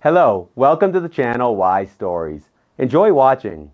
Hello, welcome to the channel Y Stories. Enjoy watching.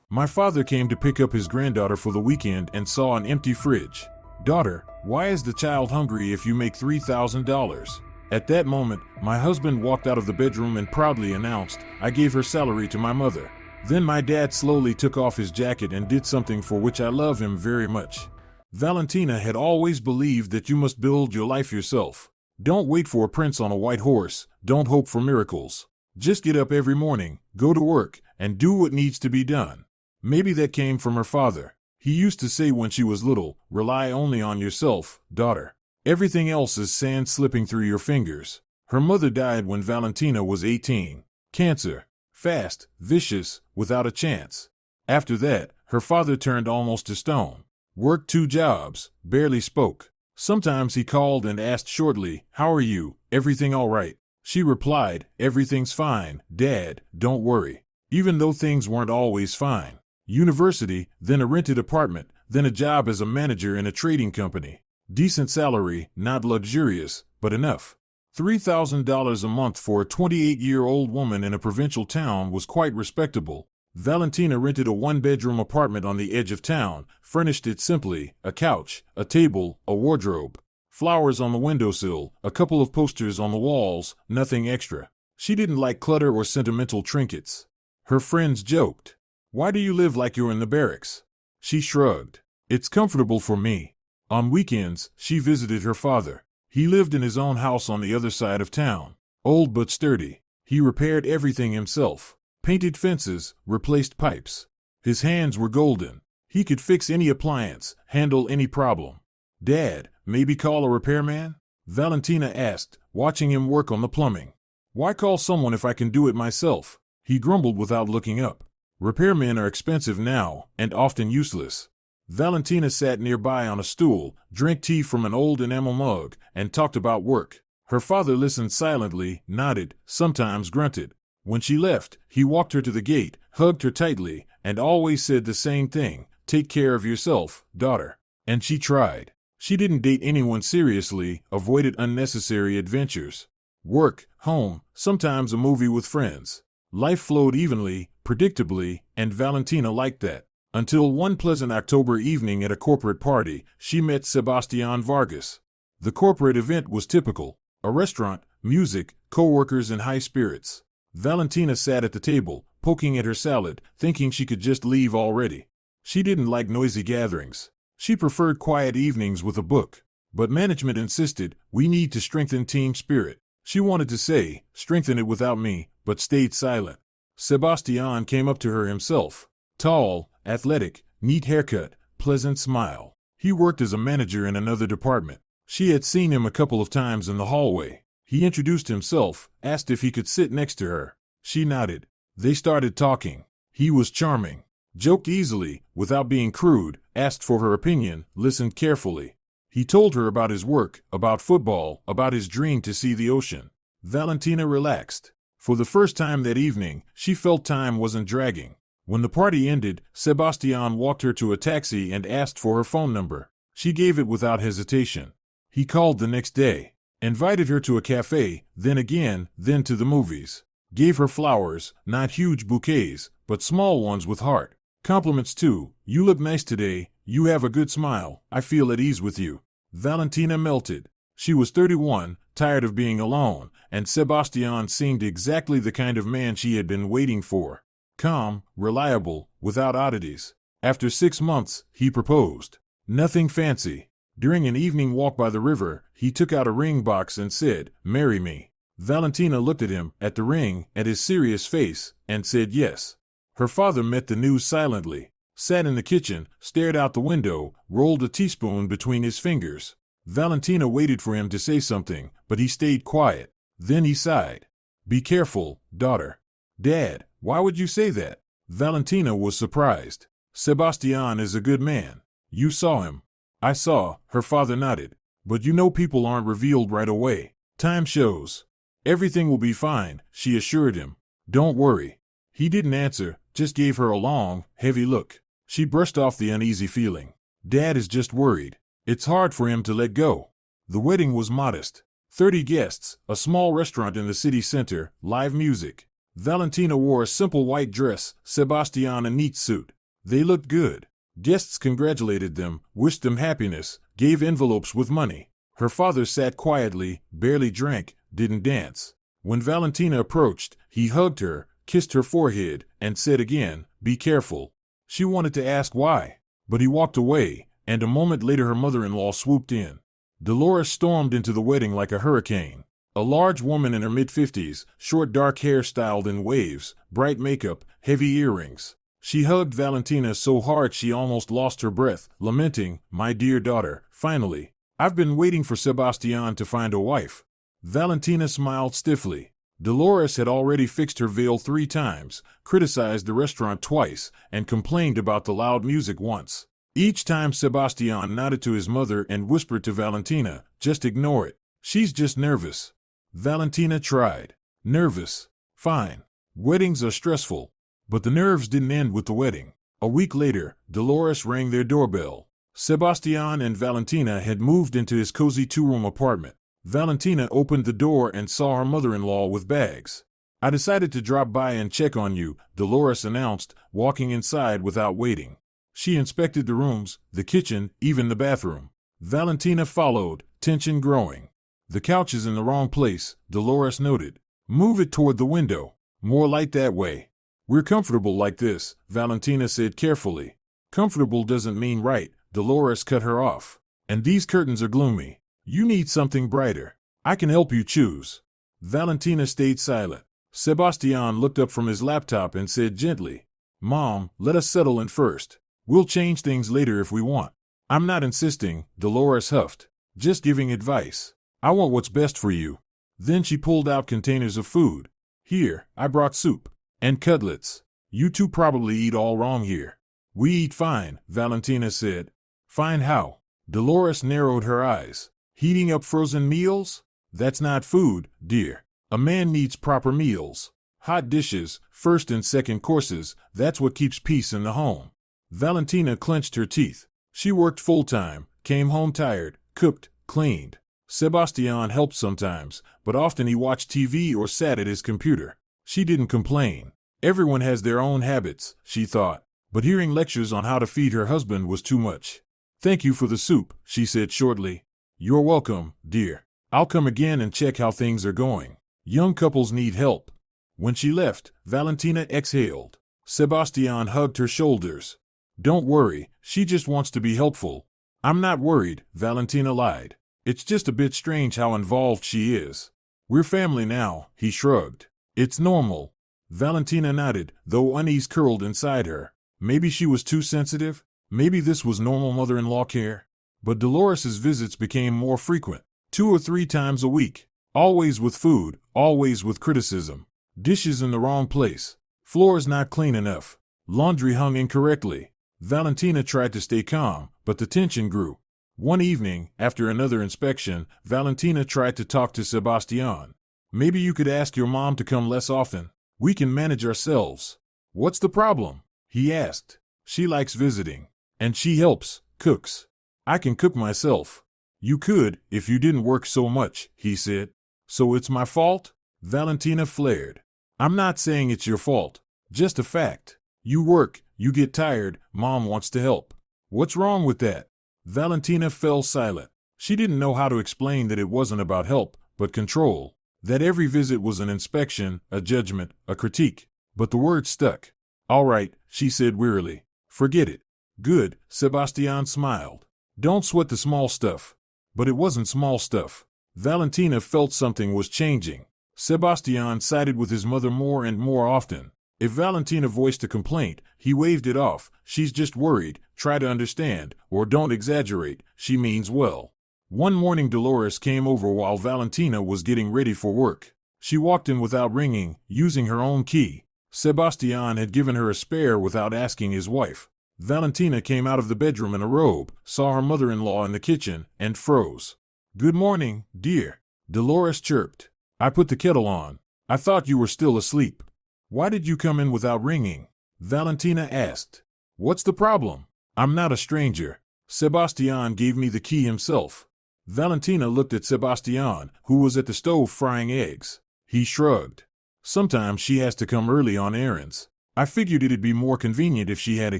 My father came to pick up his granddaughter for the weekend and saw an empty fridge. Daughter, why is the child hungry if you make $3,000? At that moment, my husband walked out of the bedroom and proudly announced, I gave her salary to my mother. Then my dad slowly took off his jacket and did something for which I love him very much. Valentina had always believed that you must build your life yourself. Don't wait for a prince on a white horse, don't hope for miracles. Just get up every morning, go to work, and do what needs to be done. Maybe that came from her father. He used to say when she was little, rely only on yourself, daughter. Everything else is sand slipping through your fingers. Her mother died when Valentina was 18. Cancer. Fast, vicious, without a chance. After that, her father turned almost to stone. Worked 2 jobs, barely spoke. Sometimes he called and asked shortly, how are you, everything all right? She replied, everything's fine, Dad, don't worry. Even though things weren't always fine. University, then a rented apartment, then a job as a manager in a trading company. Decent salary, not luxurious, but enough. $3,000 a month for a 28-year-old woman in a provincial town was quite respectable. Valentina rented a 1-bedroom apartment on the edge of town, furnished it simply, a couch, a table, a wardrobe, flowers on the windowsill, a couple of posters on the walls, nothing extra. She didn't like clutter or sentimental trinkets. Her friends joked, why do you live like you're in the barracks? She shrugged, it's comfortable for me. On weekends, she visited her father. He lived in his own house on the other side of town, old but sturdy. He repaired everything himself. Painted fences, replaced pipes. His hands were golden. He could fix any appliance, handle any problem. Dad, maybe call a repairman? Valentina asked, watching him work on the plumbing. Why call someone if I can do it myself? He grumbled without looking up. Repairmen are expensive now, and often useless. Valentina sat nearby on a stool, drank tea from an old enamel mug, and talked about work. Her father listened silently, nodded, sometimes grunted. When she left, he walked her to the gate, hugged her tightly, and always said the same thing, take care of yourself, daughter. And she tried. She didn't date anyone seriously, avoided unnecessary adventures. Work, home, sometimes a movie with friends. Life flowed evenly, predictably, and Valentina liked that. Until one pleasant October evening at a corporate party, she met Sebastian Vargas. The corporate event was typical. A restaurant, music, co-workers in high spirits. Valentina sat at the table, poking at her salad, thinking she could just leave already. She didn't like noisy gatherings. She preferred quiet evenings with a book. But management insisted, we need to strengthen team spirit. She wanted to say, strengthen it without me, but stayed silent. Sebastian came up to her himself. Tall, athletic, neat haircut, pleasant smile. He worked as a manager in another department. She had seen him a couple of times in the hallway. He introduced himself, asked if he could sit next to her. She nodded. They started talking. He was charming. Joked easily, without being crude, asked for her opinion, listened carefully. He told her about his work, about football, about his dream to see the ocean. Valentina relaxed. For the first time that evening, she felt time wasn't dragging. When the party ended, Sebastian walked her to a taxi and asked for her phone number. She gave it without hesitation. He called the next day. Invited her to a cafe, then again, then to the movies. Gave her flowers, not huge bouquets, but small ones with heart. Compliments too, you look nice today, you have a good smile, I feel at ease with you. Valentina melted. She was 31, tired of being alone, and Sebastian seemed exactly the kind of man she had been waiting for. Calm, reliable, without oddities. After 6 months, he proposed. Nothing fancy. During an evening walk by the river, he took out a ring box and said, marry me. Valentina looked at him, at the ring, at his serious face, and said yes. Her father met the news silently, sat in the kitchen, stared out the window, rolled a teaspoon between his fingers. Valentina waited for him to say something, but he stayed quiet. Then he sighed. Be careful, daughter. Dad, why would you say that? Valentina was surprised. Sebastian is a good man. You saw him. I saw, her father nodded. But you know people aren't revealed right away. Time shows. Everything will be fine, she assured him. Don't worry. He didn't answer, just gave her a long, heavy look. She brushed off the uneasy feeling. Dad is just worried. It's hard for him to let go. The wedding was modest. 30 guests, a small restaurant in the city center, live music. Valentina wore a simple white dress, Sebastian a neat suit. They looked good. Guests congratulated them, wished them happiness, gave envelopes with money. Her father sat quietly, barely drank, didn't dance. When Valentina approached, he hugged her, kissed her forehead, and said again, "Be careful." She wanted to ask why, but he walked away, and a moment later her mother-in-law swooped in. Dolores stormed into the wedding like a hurricane. A large woman in her mid-50s, short dark hair styled in waves, bright makeup, heavy earrings. She hugged Valentina so hard she almost lost her breath, lamenting, "My dear daughter, finally. I've been waiting for Sebastian to find a wife." Valentina smiled stiffly. Dolores had already fixed her veil 3 times, criticized the restaurant twice, and complained about the loud music once. Each time Sebastian nodded to his mother and whispered to Valentina, "Just ignore it. She's just nervous." Valentina tried. Nervous. Fine. Weddings are stressful. But the nerves didn't end with the wedding. A week later, Dolores rang their doorbell. Sebastian and Valentina had moved into his cozy 2-room apartment. Valentina opened the door and saw her mother-in-law with bags. "I decided to drop by and check on you," Dolores announced, walking inside without waiting. She inspected the rooms, the kitchen, even the bathroom. Valentina followed, tension growing. "The couch is in the wrong place," Dolores noted. "Move it toward the window. More light that way." "We're comfortable like this," Valentina said carefully. "Comfortable doesn't mean right," Dolores cut her off. "And these curtains are gloomy. You need something brighter. I can help you choose." Valentina stayed silent. Sebastian looked up from his laptop and said gently, "Mom, let us settle in first. We'll change things later if we want." "I'm not insisting," Dolores huffed. "Just giving advice. I want what's best for you." Then she pulled out containers of food. "Here, I brought soup. And cutlets. You two probably eat all wrong here." "We eat fine," Valentina said. "Fine how?" Dolores narrowed her eyes. "Heating up frozen meals? That's not food, dear. A man needs proper meals. Hot dishes, first and second courses, that's what keeps peace in the home." Valentina clenched her teeth. She worked full-time, came home tired, cooked, cleaned. Sebastian helped sometimes, but often he watched TV or sat at his computer. She didn't complain. Everyone has their own habits, she thought, but hearing lectures on how to feed her husband was too much. "Thank you for the soup," she said shortly. "You're welcome, dear. I'll come again and check how things are going. Young couples need help." When she left, Valentina exhaled. Sebastian hugged her shoulders. "Don't worry, she just wants to be helpful." "I'm not worried," Valentina lied. "It's just a bit strange how involved she is." "We're family now," he shrugged. "It's normal." Valentina nodded, though unease curled inside her. Maybe she was too sensitive? Maybe this was normal mother-in-law care? But Dolores's visits became more frequent, 2 or 3 times a week. Always with food, always with criticism. Dishes in the wrong place. Floors not clean enough. Laundry hung incorrectly. Valentina tried to stay calm, but the tension grew. One evening, after another inspection, Valentina tried to talk to Sebastian. "Maybe you could ask your mom to come less often. We can manage ourselves." "What's the problem?" he asked. "She likes visiting. And she helps, cooks." "I can cook myself." "You could, if you didn't work so much," he said. "So it's my fault?" Valentina flared. "I'm not saying it's your fault. Just a fact. You work, you get tired, mom wants to help. What's wrong with that?" Valentina fell silent. She didn't know how to explain that it wasn't about help, but control. That every visit was an inspection, a judgment, a critique. But the word stuck. "All right," she said wearily. "Forget it." "Good," Sebastian smiled. "Don't sweat the small stuff." But it wasn't small stuff. Valentina felt something was changing. Sebastian sided with his mother more and more often. If Valentina voiced a complaint, he waved it off. "She's just worried, try to understand, or don't exaggerate, she means well." One morning Dolores came over while Valentina was getting ready for work. She walked in without ringing, using her own key. Sebastian had given her a spare without asking his wife. Valentina came out of the bedroom in a robe, saw her mother-in-law in the kitchen, and froze. "Good morning, dear," Dolores chirped. "I put the kettle on. I thought you were still asleep." "Why did you come in without ringing?" Valentina asked. "What's the problem?" "I'm not a stranger. Sebastian gave me the key himself." Valentina looked at Sebastian, who was at the stove frying eggs. He shrugged. Sometimes she has to come early on errands. I figured it'd be more convenient if she had a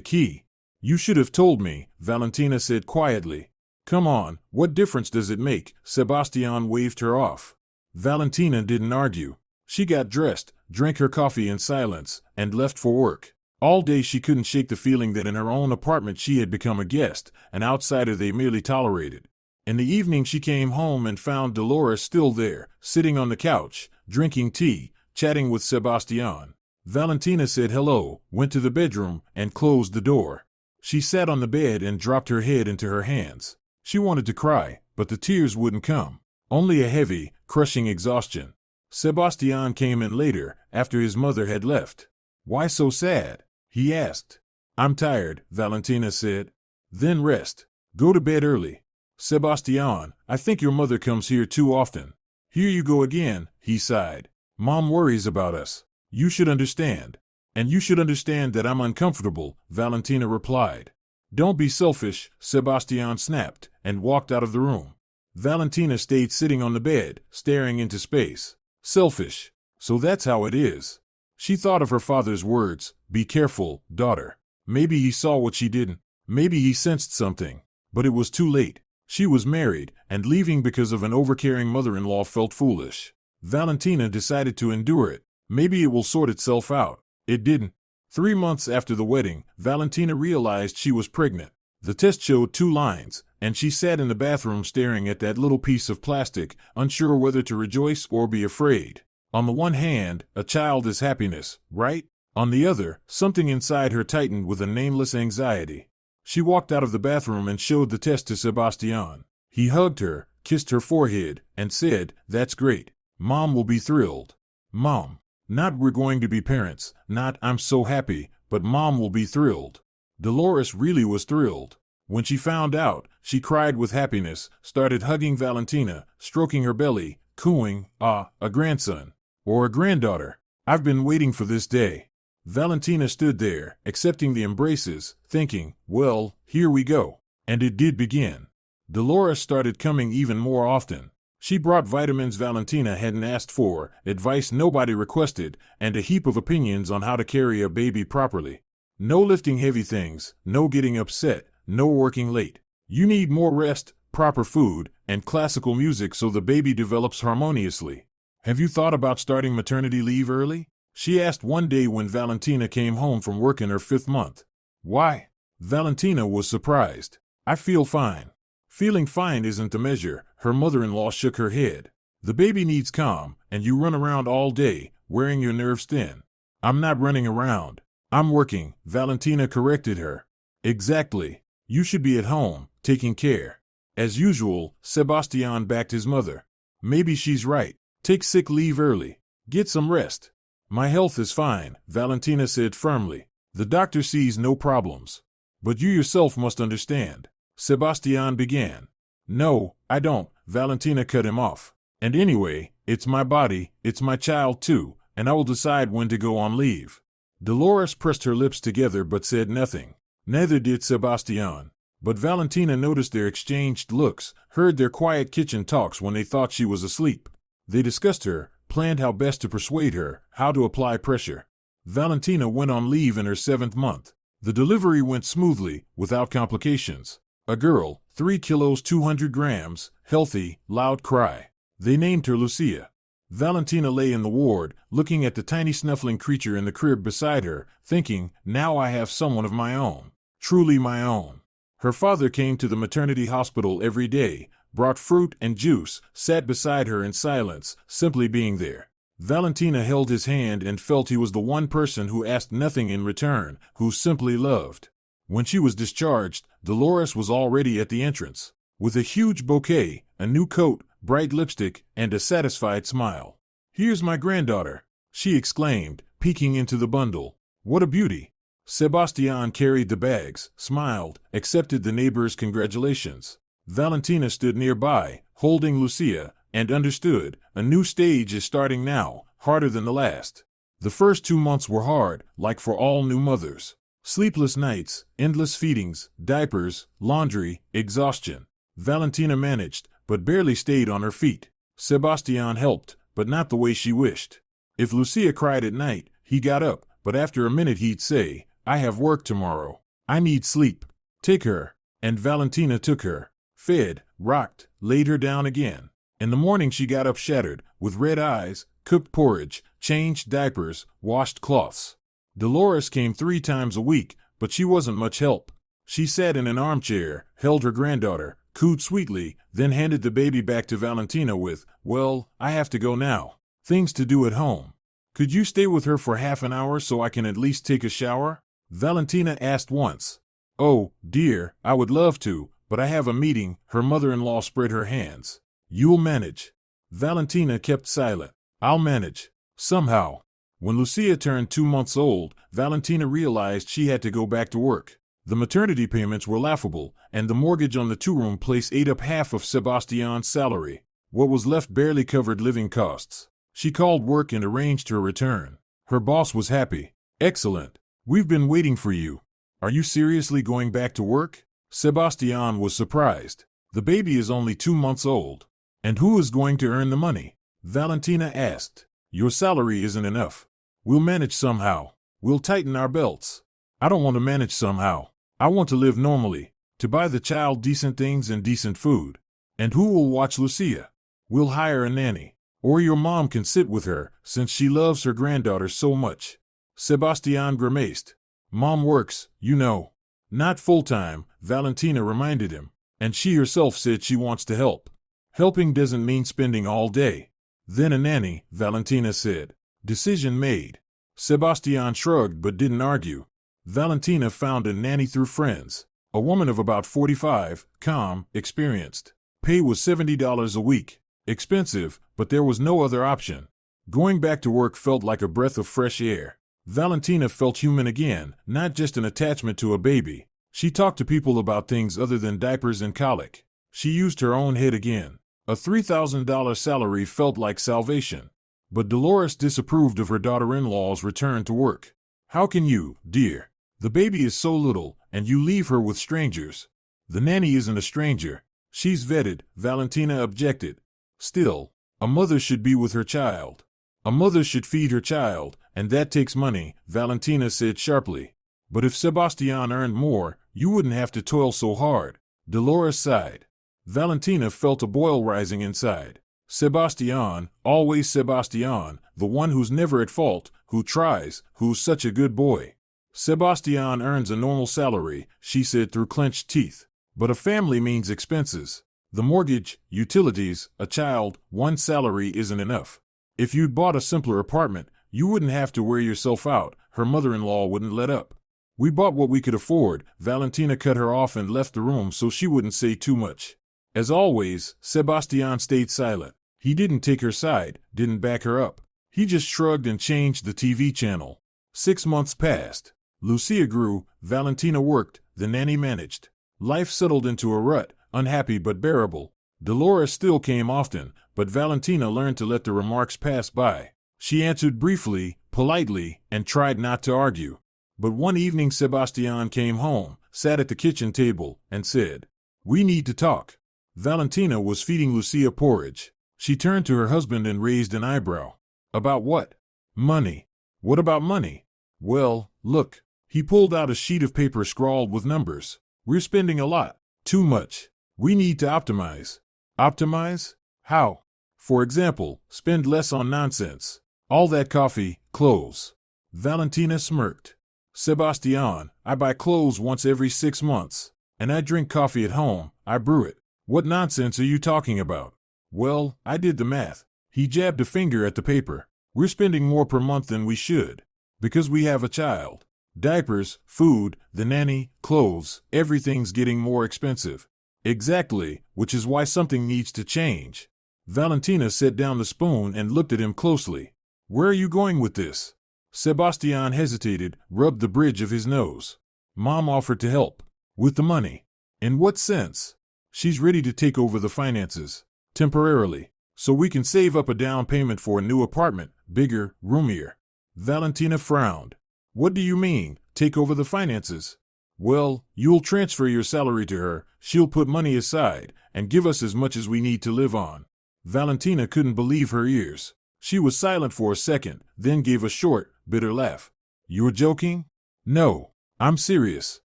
key. You should have told me, Valentina said quietly. Come on, what difference does it make? Sebastian waved her off. Valentina didn't argue. She got dressed, drank her coffee in silence, and left for work. All day she couldn't shake the feeling that in her own apartment she had become a guest, an outsider they merely tolerated. In the evening she came home and found Dolores still there, sitting on the couch, drinking tea, chatting with Sebastian. Valentina said hello, went to the bedroom, and closed the door. She sat on the bed and dropped her head into her hands. She wanted to cry, but the tears wouldn't come. Only a heavy, crushing exhaustion. Sebastian came in later, after his mother had left. Why so sad? He asked. I'm tired, Valentina said. Then rest. Go to bed early. Sebastian, I think your mother comes here too often. Here you go again, he sighed. Mom worries about us. You should understand. And you should understand that I'm uncomfortable, Valentina replied. Don't be selfish, Sebastian snapped, and walked out of the room. Valentina stayed sitting on the bed, staring into space. Selfish. So that's how it is. She thought of her father's words, be careful, daughter. Maybe he saw what she didn't. Maybe he sensed something. But it was too late. She was married, and leaving because of an overcaring mother-in-law felt foolish. Valentina decided to endure it. Maybe it will sort itself out. It didn't. 3 months after the wedding, Valentina realized she was pregnant. The test showed 2 lines, and she sat in the bathroom staring at that little piece of plastic, unsure whether to rejoice or be afraid. On the one hand, a child is happiness, right? On the other, something inside her tightened with a nameless anxiety. She walked out of the bathroom and showed the test to Sebastian. He hugged her, kissed her forehead, and said, That's great. Mom will be thrilled. Mom. Not we're going to be parents, not I'm so happy, but Mom will be thrilled. Dolores really was thrilled. When she found out, she cried with happiness, started hugging Valentina, stroking her belly, cooing, a grandson. Or a granddaughter. I've been waiting for this day. Valentina stood there, accepting the embraces, thinking, well, here we go. And it did begin. Dolores started coming even more often. She brought vitamins Valentina hadn't asked for, advice nobody requested, and a heap of opinions on how to carry a baby properly. No lifting heavy things, no getting upset, no working late. You need more rest, proper food, and classical music so the baby develops harmoniously. Have you thought about starting maternity leave early? She asked one day when Valentina came home from work in her 5th month. Why? Valentina was surprised. I feel fine. Feeling fine isn't the measure, her mother-in-law shook her head. The baby needs calm, and you run around all day, wearing your nerves thin. I'm not running around. I'm working, Valentina corrected her. Exactly. You should be at home, taking care. As usual, Sebastian backed his mother. Maybe she's right. Take sick leave early. Get some rest. My health is fine, Valentina said firmly. The doctor sees no problems. But you yourself must understand. Sebastian began. No, I don't, Valentina cut him off. And anyway, it's my body, it's my child too, and I will decide when to go on leave. Dolores pressed her lips together but said nothing. Neither did Sebastian. But Valentina noticed their exchanged looks, heard their quiet kitchen talks when they thought she was asleep. They discussed her, planned how best to persuade her, how to apply pressure. Valentina went on leave in her 7th month. The delivery went smoothly, without complications. A girl, 3 kilos 200 grams, healthy, loud cry. They named her Lucia. Valentina lay in the ward, looking at the tiny snuffling creature in the crib beside her, thinking, now I have someone of my own. Truly my own. Her father came to the maternity hospital every day, brought fruit and juice, sat beside her in silence, simply being there. Valentina held his hand and felt he was the one person who asked nothing in return, who simply loved. When she was discharged, Dolores was already at the entrance. With a huge bouquet, a new coat, bright lipstick, and a satisfied smile. Here's my granddaughter, she exclaimed, peeking into the bundle. What a beauty. Sebastian carried the bags, smiled, accepted the neighbor's congratulations. Valentina stood nearby, holding Lucia, and understood, a new stage is starting now, harder than the last. The first 2 months were hard, like for all new mothers. Sleepless nights, endless feedings, diapers, laundry, exhaustion. Valentina managed, but barely stayed on her feet. Sebastian helped, but not the way she wished. If Lucia cried at night, he got up, but after a minute he'd say, "I have work tomorrow. I need sleep. Take her." And Valentina took her, fed, rocked, laid her down again. In the morning she got up shattered, with red eyes, cooked porridge, changed diapers, washed cloths. Dolores came 3 times a week, but she wasn't much help. She sat in an armchair, held her granddaughter, cooed sweetly, then handed the baby back to Valentina with, "Well, I have to go now. Things to do at home. Could you stay with her for half an hour so I can at least take a shower?" Valentina asked once. "Oh, dear, I would love to, but I have a meeting." Her mother-in-law spread her hands. "You'll manage." Valentina kept silent. "I'll manage. Somehow." When Lucia turned 2 months old, Valentina realized she had to go back to work. The maternity payments were laughable, and the mortgage on the 2-room place ate up half of Sebastian's salary. What was left barely covered living costs. She called work and arranged her return. Her boss was happy. "Excellent. We've been waiting for you. Are you seriously going back to work?" Sebastian was surprised. "The baby is only 2 months old. And who is going to earn the money?" Valentina asked. "Your salary isn't enough. We'll manage somehow. We'll tighten our belts." "I don't want to manage somehow. I want to live normally, to buy the child decent things and decent food. And who will watch Lucia?" "We'll hire a nanny. Or your mom can sit with her, since she loves her granddaughter so much." Sebastian grimaced. "Mom works, you know." "Not full-time," Valentina reminded him. "And she herself said she wants to help. Helping doesn't mean spending all day." "Then a nanny," Valentina said. Decision made. Sebastian shrugged but didn't argue. Valentina found a nanny through friends. A woman of about 45, calm, experienced. Pay was $70 a week. Expensive, but there was no other option. Going back to work felt like a breath of fresh air. Valentina felt human again, not just an attachment to a baby. She talked to people about things other than diapers and colic. She used her own head again. A $3,000 salary felt like salvation. But Dolores disapproved of her daughter-in-law's return to work. "How can you, dear? The baby is so little, and you leave her with strangers." "The nanny isn't a stranger. She's vetted," Valentina objected. "Still, a mother should be with her child. A mother should feed her child, and that takes money," Valentina said sharply. "But if Sebastian earned more, you wouldn't have to toil so hard." Dolores sighed. Valentina felt a boil rising inside. Sebastian, always Sebastian, the one who's never at fault, who tries, who's such a good boy. "Sebastian earns a normal salary," she said through clenched teeth. "But a family means expenses. The mortgage, utilities, a child, one salary isn't enough. If you'd bought a simpler apartment, you wouldn't have to wear yourself out." Her mother-in-law wouldn't let up. "We bought what we could afford." Valentina cut her off and left the room so she wouldn't say too much. As always, Sebastian stayed silent. He didn't take her side, didn't back her up. He just shrugged and changed the TV channel. 6 months passed. Lucia grew, Valentina worked, the nanny managed. Life settled into a rut, unhappy but bearable. Dolores still came often, but Valentina learned to let the remarks pass by. She answered briefly, politely, and tried not to argue. But one evening Sebastian came home, sat at the kitchen table, and said, "We need to talk." Valentina was feeding Lucia porridge. She turned to her husband and raised an eyebrow. "About what?" "Money." "What about money?" "Well, look." He pulled out a sheet of paper scrawled with numbers. "We're spending a lot. Too much. We need to optimize." "Optimize? How?" "For example, spend less on nonsense. All that coffee, clothes." Valentina smirked. "Sebastian, I buy clothes once every 6 months. And I drink coffee at home, I brew it. What nonsense are you talking about?" "Well, I did the math." He jabbed a finger at the paper. "We're spending more per month than we should. Because we have a child. Diapers, food, the nanny, clothes, everything's getting more expensive." "Exactly, which is why something needs to change." Valentina set down the spoon and looked at him closely. "Where are you going with this?" Sebastian hesitated, rubbed the bridge of his nose. "Mom offered to help. With the money." "In what sense?" "She's ready to take over the finances. Temporarily. So we can save up a down payment for a new apartment, bigger, roomier." Valentina frowned. "What do you mean, take over the finances?" Well, you'll transfer your salary to her, she'll put money aside, and give us as much as we need to live on. Valentina couldn't believe her ears. She was silent for a second, then gave a short, bitter laugh. You're joking? No, I'm serious.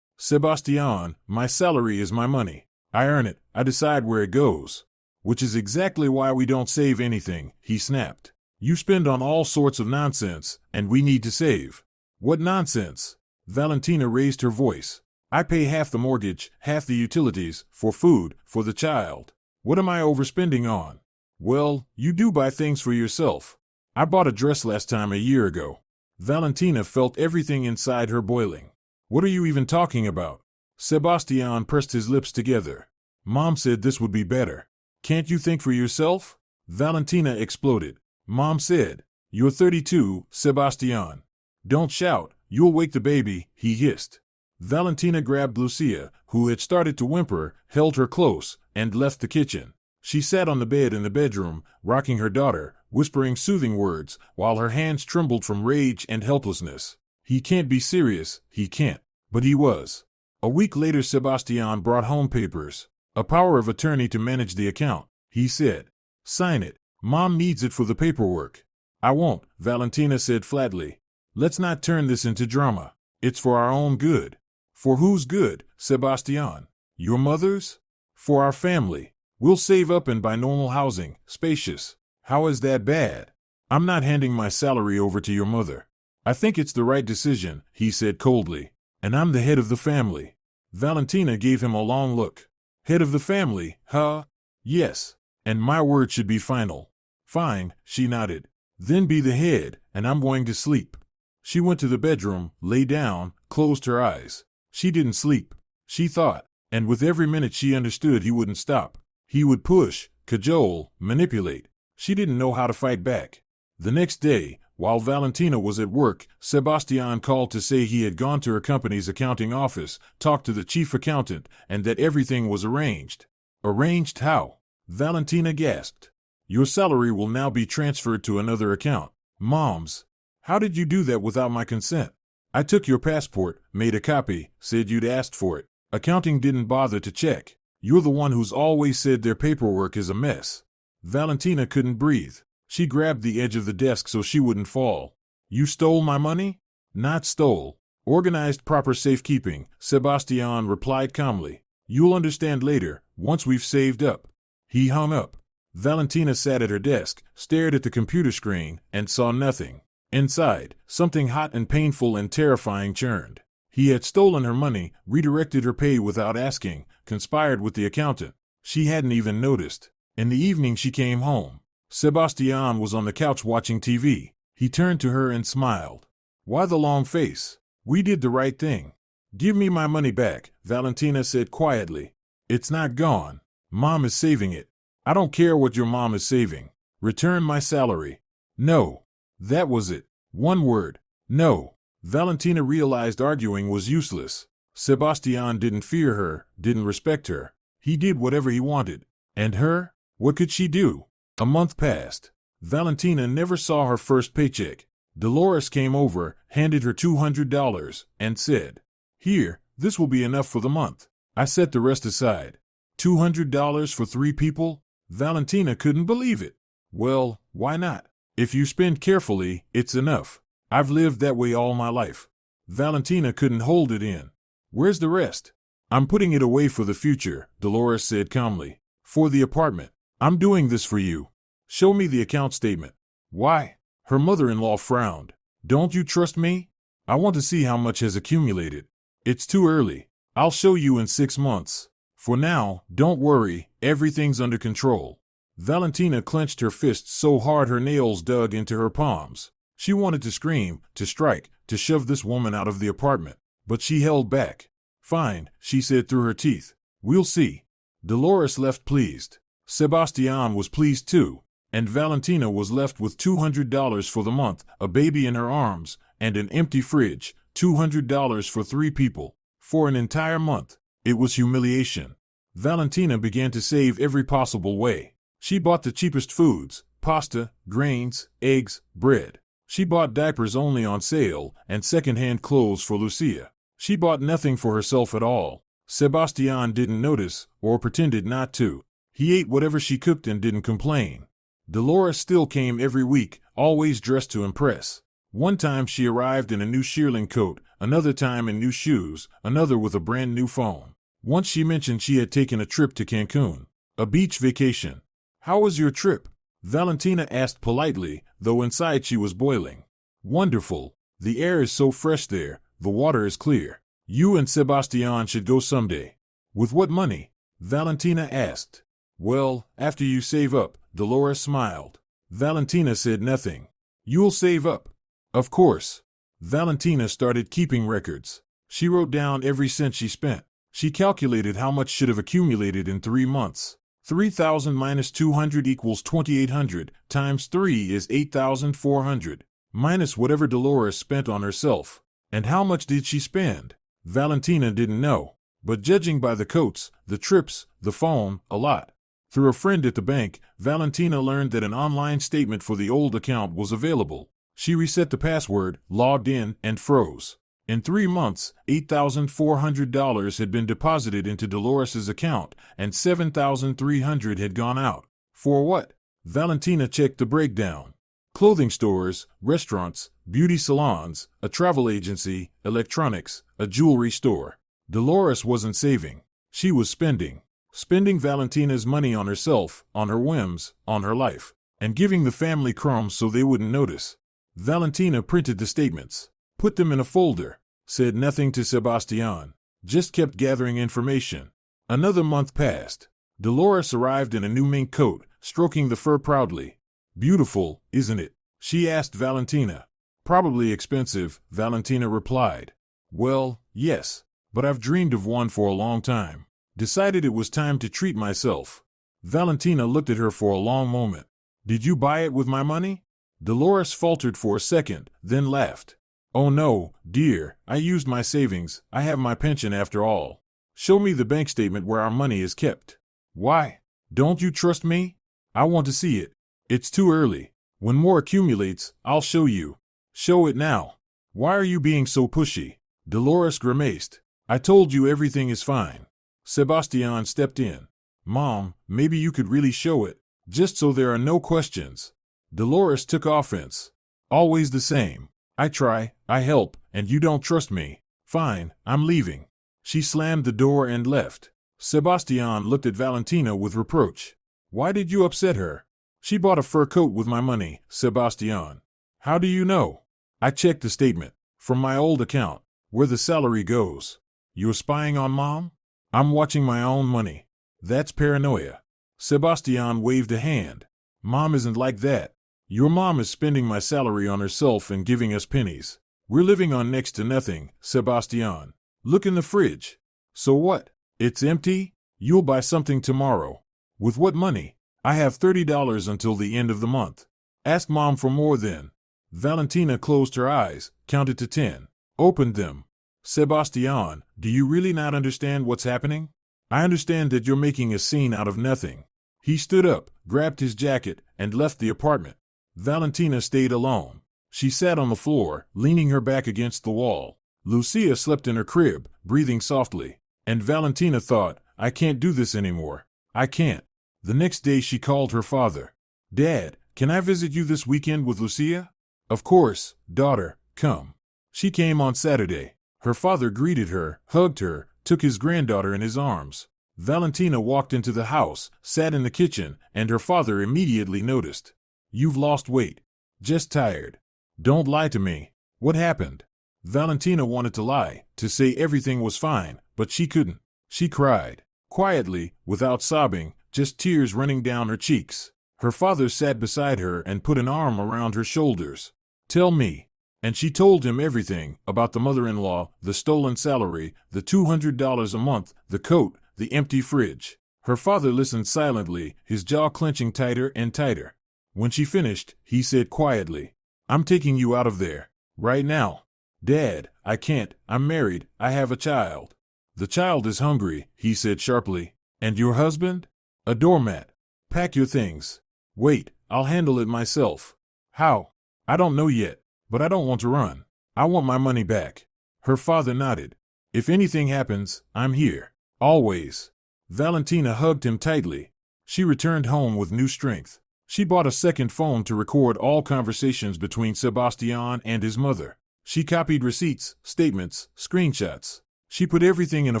Sebastian, my salary is my money. I earn it, I decide where it goes. Which is exactly why we don't save anything, he snapped. You spend on all sorts of nonsense, and we need to save. What nonsense? Valentina raised her voice. I pay half the mortgage, half the utilities, for food, for the child. What am I overspending on? Well, you do buy things for yourself. I bought a dress last time a year ago. Valentina felt everything inside her boiling. What are you even talking about? Sebastian pressed his lips together. Mom said this would be better. Can't you think for yourself? Valentina exploded. Mom said, You're 32, Sebastian. Don't shout, you'll wake the baby, he hissed. Valentina grabbed Lucia, who had started to whimper, held her close, and left the kitchen. She sat on the bed in the bedroom, rocking her daughter, whispering soothing words, while her hands trembled from rage and helplessness. He can't be serious, he can't. But he was. A week later Sebastian brought home papers. A power of attorney to manage the account, he said. Sign it. Mom needs it for the paperwork. I won't, Valentina said flatly. Let's not turn this into drama. It's for our own good. For whose good, Sebastian? Your mother's? For our family. We'll save up and buy normal housing, spacious. How is that bad? I'm not handing my salary over to your mother. I think it's the right decision, he said coldly. And I'm the head of the family. Valentina gave him a long look. Head of the family, huh? Yes. And my word should be final. Fine, she nodded. Then be the head, and I'm going to sleep. She went to the bedroom, lay down, closed her eyes. She didn't sleep. She thought, and with every minute she understood he wouldn't stop. He would push, cajole, manipulate. She didn't know how to fight back. The next day, while Valentina was at work, Sebastian called to say he had gone to her company's accounting office, talked to the chief accountant, and that everything was arranged. Arranged how? Valentina gasped. Your salary will now be transferred to another account. Mom's. How did you do that without my consent? I took your passport, made a copy, said you'd asked for it. Accounting didn't bother to check. You're the one who's always said their paperwork is a mess. Valentina couldn't breathe. She grabbed the edge of the desk so she wouldn't fall. You stole my money? Not stole. Organized proper safekeeping, Sebastian replied calmly. You'll understand later, once we've saved up. He hung up. Valentina sat at her desk, stared at the computer screen, and saw nothing. Inside, something hot and painful and terrifying churned. He had stolen her money, redirected her pay without asking, conspired with the accountant. She hadn't even noticed. In the evening she came home. Sebastian was on the couch watching TV. He turned to her and smiled. Why the long face? We did the right thing. Give me my money back, Valentina said quietly. It's not gone. Mom is saving it. I don't care what your mom is saving. Return my salary. No. That was it. One word. No. Valentina realized arguing was useless. Sebastian didn't fear her, didn't respect her. He did whatever he wanted. And her? What could she do? A month passed. Valentina never saw her first paycheck. Dolores came over, handed her $200, and said, Here, this will be enough for the month. I set the rest aside. $200 for 3 people? Valentina couldn't believe it. Well, why not? If you spend carefully, it's enough. I've lived that way all my life. Valentina couldn't hold it in. Where's the rest? I'm putting it away for the future, Dolores said calmly. For the apartment. I'm doing this for you. Show me the account statement. Why? Her mother-in-law frowned. Don't you trust me? I want to see how much has accumulated. It's too early. I'll show you in 6 months. For now, don't worry, everything's under control. Valentina clenched her fists so hard her nails dug into her palms. She wanted to scream, to strike, to shove this woman out of the apartment. But she held back. Fine, she said through her teeth. We'll see. Dolores left pleased. Sebastian was pleased too. And Valentina was left with $200 for the month, a baby in her arms, and an empty fridge. $200 for 3 people. For an entire month. It was humiliation. Valentina began to save every possible way. She bought the cheapest foods, pasta, grains, eggs, bread. She bought diapers only on sale, and second-hand clothes for Lucia. She bought nothing for herself at all. Sebastian didn't notice, or pretended not to. He ate whatever she cooked and didn't complain. Dolores still came every week, always dressed to impress. One time she arrived in a new shearling coat, another time in new shoes, another with a brand new phone. Once she mentioned she had taken a trip to Cancun, a beach vacation. "How was your trip?" Valentina asked politely, though inside she was boiling. "Wonderful. The air is so fresh there, the water is clear. You and Sebastian should go someday." "With what money?" Valentina asked. "Well, after you save up," Dolores smiled. Valentina said nothing. "You'll save up?" "Of course." Valentina started keeping records. She wrote down every cent she spent. She calculated how much should have accumulated in 3 months. 3,000 minus 200 equals 2,800, times 3 is 8,400, minus whatever Dolores spent on herself. And how much did she spend? Valentina didn't know, but judging by the coats, the trips, the phone, a lot. Through a friend at the bank, Valentina learned that an online statement for the old account was available. She reset the password, logged in, and froze. In 3 months, $8,400 had been deposited into Dolores's account, and $7,300 had gone out. For what? Valentina checked the breakdown. Clothing stores, restaurants, beauty salons, a travel agency, electronics, a jewelry store. Dolores wasn't saving. She was spending. Spending Valentina's money on herself, on her whims, on her life, and giving the family crumbs so they wouldn't notice. Valentina printed the statements, put them in a folder, said nothing to Sebastian, just kept gathering information. Another month passed. Dolores arrived in a new mink coat, stroking the fur proudly. "Beautiful, isn't it?" she asked Valentina. "Probably expensive," Valentina replied. "Well, yes, but I've dreamed of one for a long time. Decided it was time to treat myself." Valentina looked at her for a long moment. "Did you buy it with my money?" Dolores faltered for a second, then laughed. "Oh no, dear, I used my savings. I have my pension after all. Show me the bank statement where our money is kept." "Why? Don't you trust me?" "I want to see it." "It's too early. When more accumulates, I'll show you." "Show it now." "Why are you being so pushy?" Dolores grimaced. "I told you everything is fine." Sebastian stepped in. "Mom, maybe you could really show it, just so there are no questions." Dolores took offense. "Always the same. I try, I help, and you don't trust me. Fine, I'm leaving." She slammed the door and left. Sebastian looked at Valentina with reproach. "Why did you upset her?" "She bought a fur coat with my money, Sebastian." "How do you know?" "I checked the statement. From my old account, where the salary goes." "You're spying on Mom?" "I'm watching my own money." "That's paranoia." Sebastian waved a hand. "Mom isn't like that. Your mom is spending my salary on herself and giving us pennies. We're living on next to nothing, Sebastian. Look in the fridge." "So what? It's empty?" "You'll buy something tomorrow." "With what money?" "I have $30 until the end of the month." "Ask Mom for more then." Valentina closed her eyes, counted to 10, opened them. "Sebastian, do you really not understand what's happening?" "I understand that you're making a scene out of nothing." He stood up, grabbed his jacket, and left the apartment. Valentina stayed alone. She sat on the floor, leaning her back against the wall. Lucia slept in her crib, breathing softly. And Valentina thought, "I can't do this anymore. I can't." The next day she called her father. "Dad, can I visit you this weekend with Lucia?" "Of course, daughter, come." She came on Saturday. Her father greeted her, hugged her, took his granddaughter in his arms. Valentina walked into the house, sat in the kitchen, and her father immediately noticed. "You've lost weight." "Just tired." "Don't lie to me. What happened?" Valentina wanted to lie, to say everything was fine, but she couldn't. She cried. Quietly, without sobbing, just tears running down her cheeks. Her father sat beside her and put an arm around her shoulders. "Tell me." And she told him everything, about the mother-in-law, the stolen salary, the $200 a month, the coat, the empty fridge. Her father listened silently, his jaw clenching tighter and tighter. When she finished, he said quietly, "I'm taking you out of there. Right now." "Dad, I can't. I'm married. I have a child." "The child is hungry," he said sharply. "And your husband?" "A doormat." "Pack your things." "Wait, I'll handle it myself." "How?" "I don't know yet, but I don't want to run. I want my money back." Her father nodded. If anything happens, I'm here. Always. Valentina hugged him tightly. She returned home with new strength. She bought a second phone to record all conversations between Sebastian and his mother. She copied receipts, statements, screenshots. She put everything in a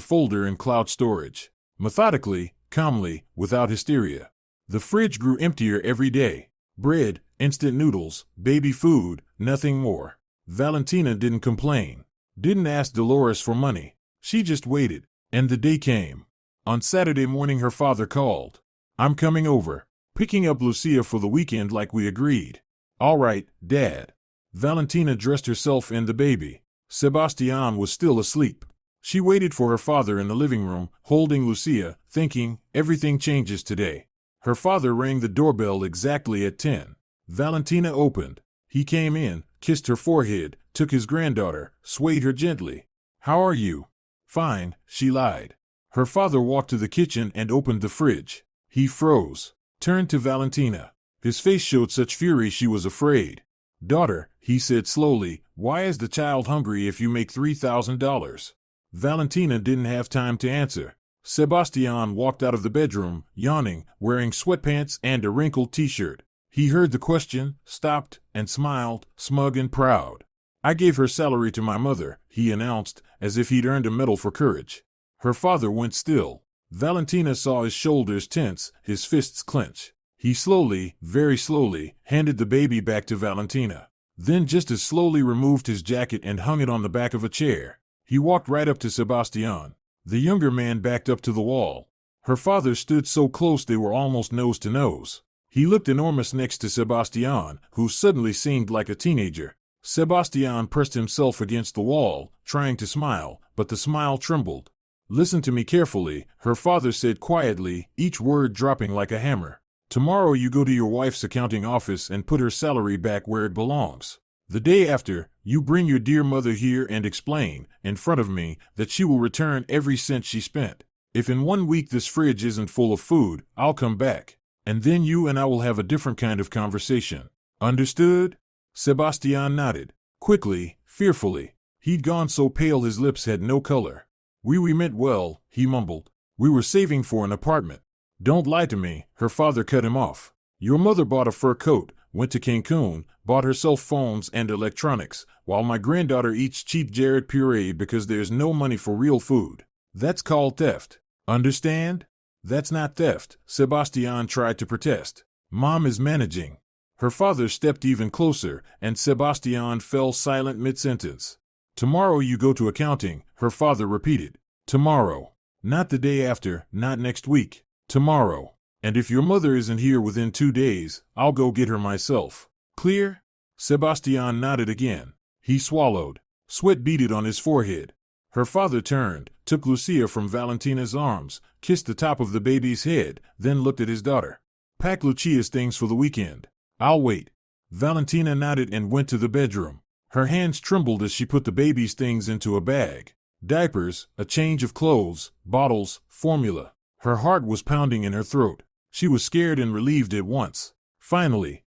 folder in cloud storage. Methodically, calmly, without hysteria. The fridge grew emptier every day. Bread, instant noodles, baby food, nothing more. Valentina didn't complain. Didn't ask Dolores for money. She just waited. And the day came. On Saturday morning her father called. I'm coming over. Picking up Lucia for the weekend like we agreed. All right, Dad. Valentina dressed herself and the baby. Sebastian was still asleep. She waited for her father in the living room, holding Lucia, thinking, everything changes today. Her father rang the doorbell exactly at 10. Valentina opened. He came in, kissed her forehead, took his granddaughter, swayed her gently. How are you? Fine, she lied. Her father walked to the kitchen and opened the fridge. He froze, turned to Valentina. His face showed such fury she was afraid. Daughter, he said slowly, why is the child hungry if you make $3,000? Valentina didn't have time to answer. Sebastian walked out of the bedroom, yawning, wearing sweatpants and a wrinkled t-shirt. He heard the question, stopped, and smiled, smug and proud. I gave her salary to my mother, he announced, as if he'd earned a medal for courage. Her father went still. Valentina saw his shoulders tense, his fists clench. He slowly, very slowly, handed the baby back to Valentina. Then just as slowly removed his jacket and hung it on the back of a chair. He walked right up to Sebastian. The younger man backed up to the wall. Her father stood so close they were almost nose to nose. He looked enormous next to Sebastian, who suddenly seemed like a teenager. Sebastian pressed himself against the wall, trying to smile, but the smile trembled. Listen to me carefully, her father said quietly, each word dropping like a hammer. Tomorrow you go to your wife's accounting office and put her salary back where it belongs. The day after, you bring your dear mother here and explain, in front of me, that she will return every cent she spent. If in 1 week this fridge isn't full of food, I'll come back. And then you and I will have a different kind of conversation. Understood? Sebastian nodded. Quickly, fearfully. He'd gone so pale his lips had no color. We meant well, he mumbled. We were saving for an apartment. Don't lie to me, her father cut him off. Your mother bought a fur coat, went to Cancun, bought herself phones and electronics, while my granddaughter eats cheap Jared puree because there's no money for real food. That's called theft. Understand? That's not theft, Sebastian tried to protest. Mom is managing. Her father stepped even closer, and Sebastian fell silent mid-sentence. Tomorrow you go to accounting, her father repeated. Tomorrow. Not the day after, not next week. Tomorrow. And if your mother isn't here within 2 days, I'll go get her myself. Clear? Sebastian nodded again. He swallowed. Sweat beaded on his forehead. Her father turned, took Lucia from Valentina's arms, kissed the top of the baby's head, then looked at his daughter. Pack Lucia's things for the weekend. I'll wait. Valentina nodded and went to the bedroom. Her hands trembled as she put the baby's things into a bag. Diapers, a change of clothes, bottles, formula. Her heart was pounding in her throat. She was scared and relieved at once. Finally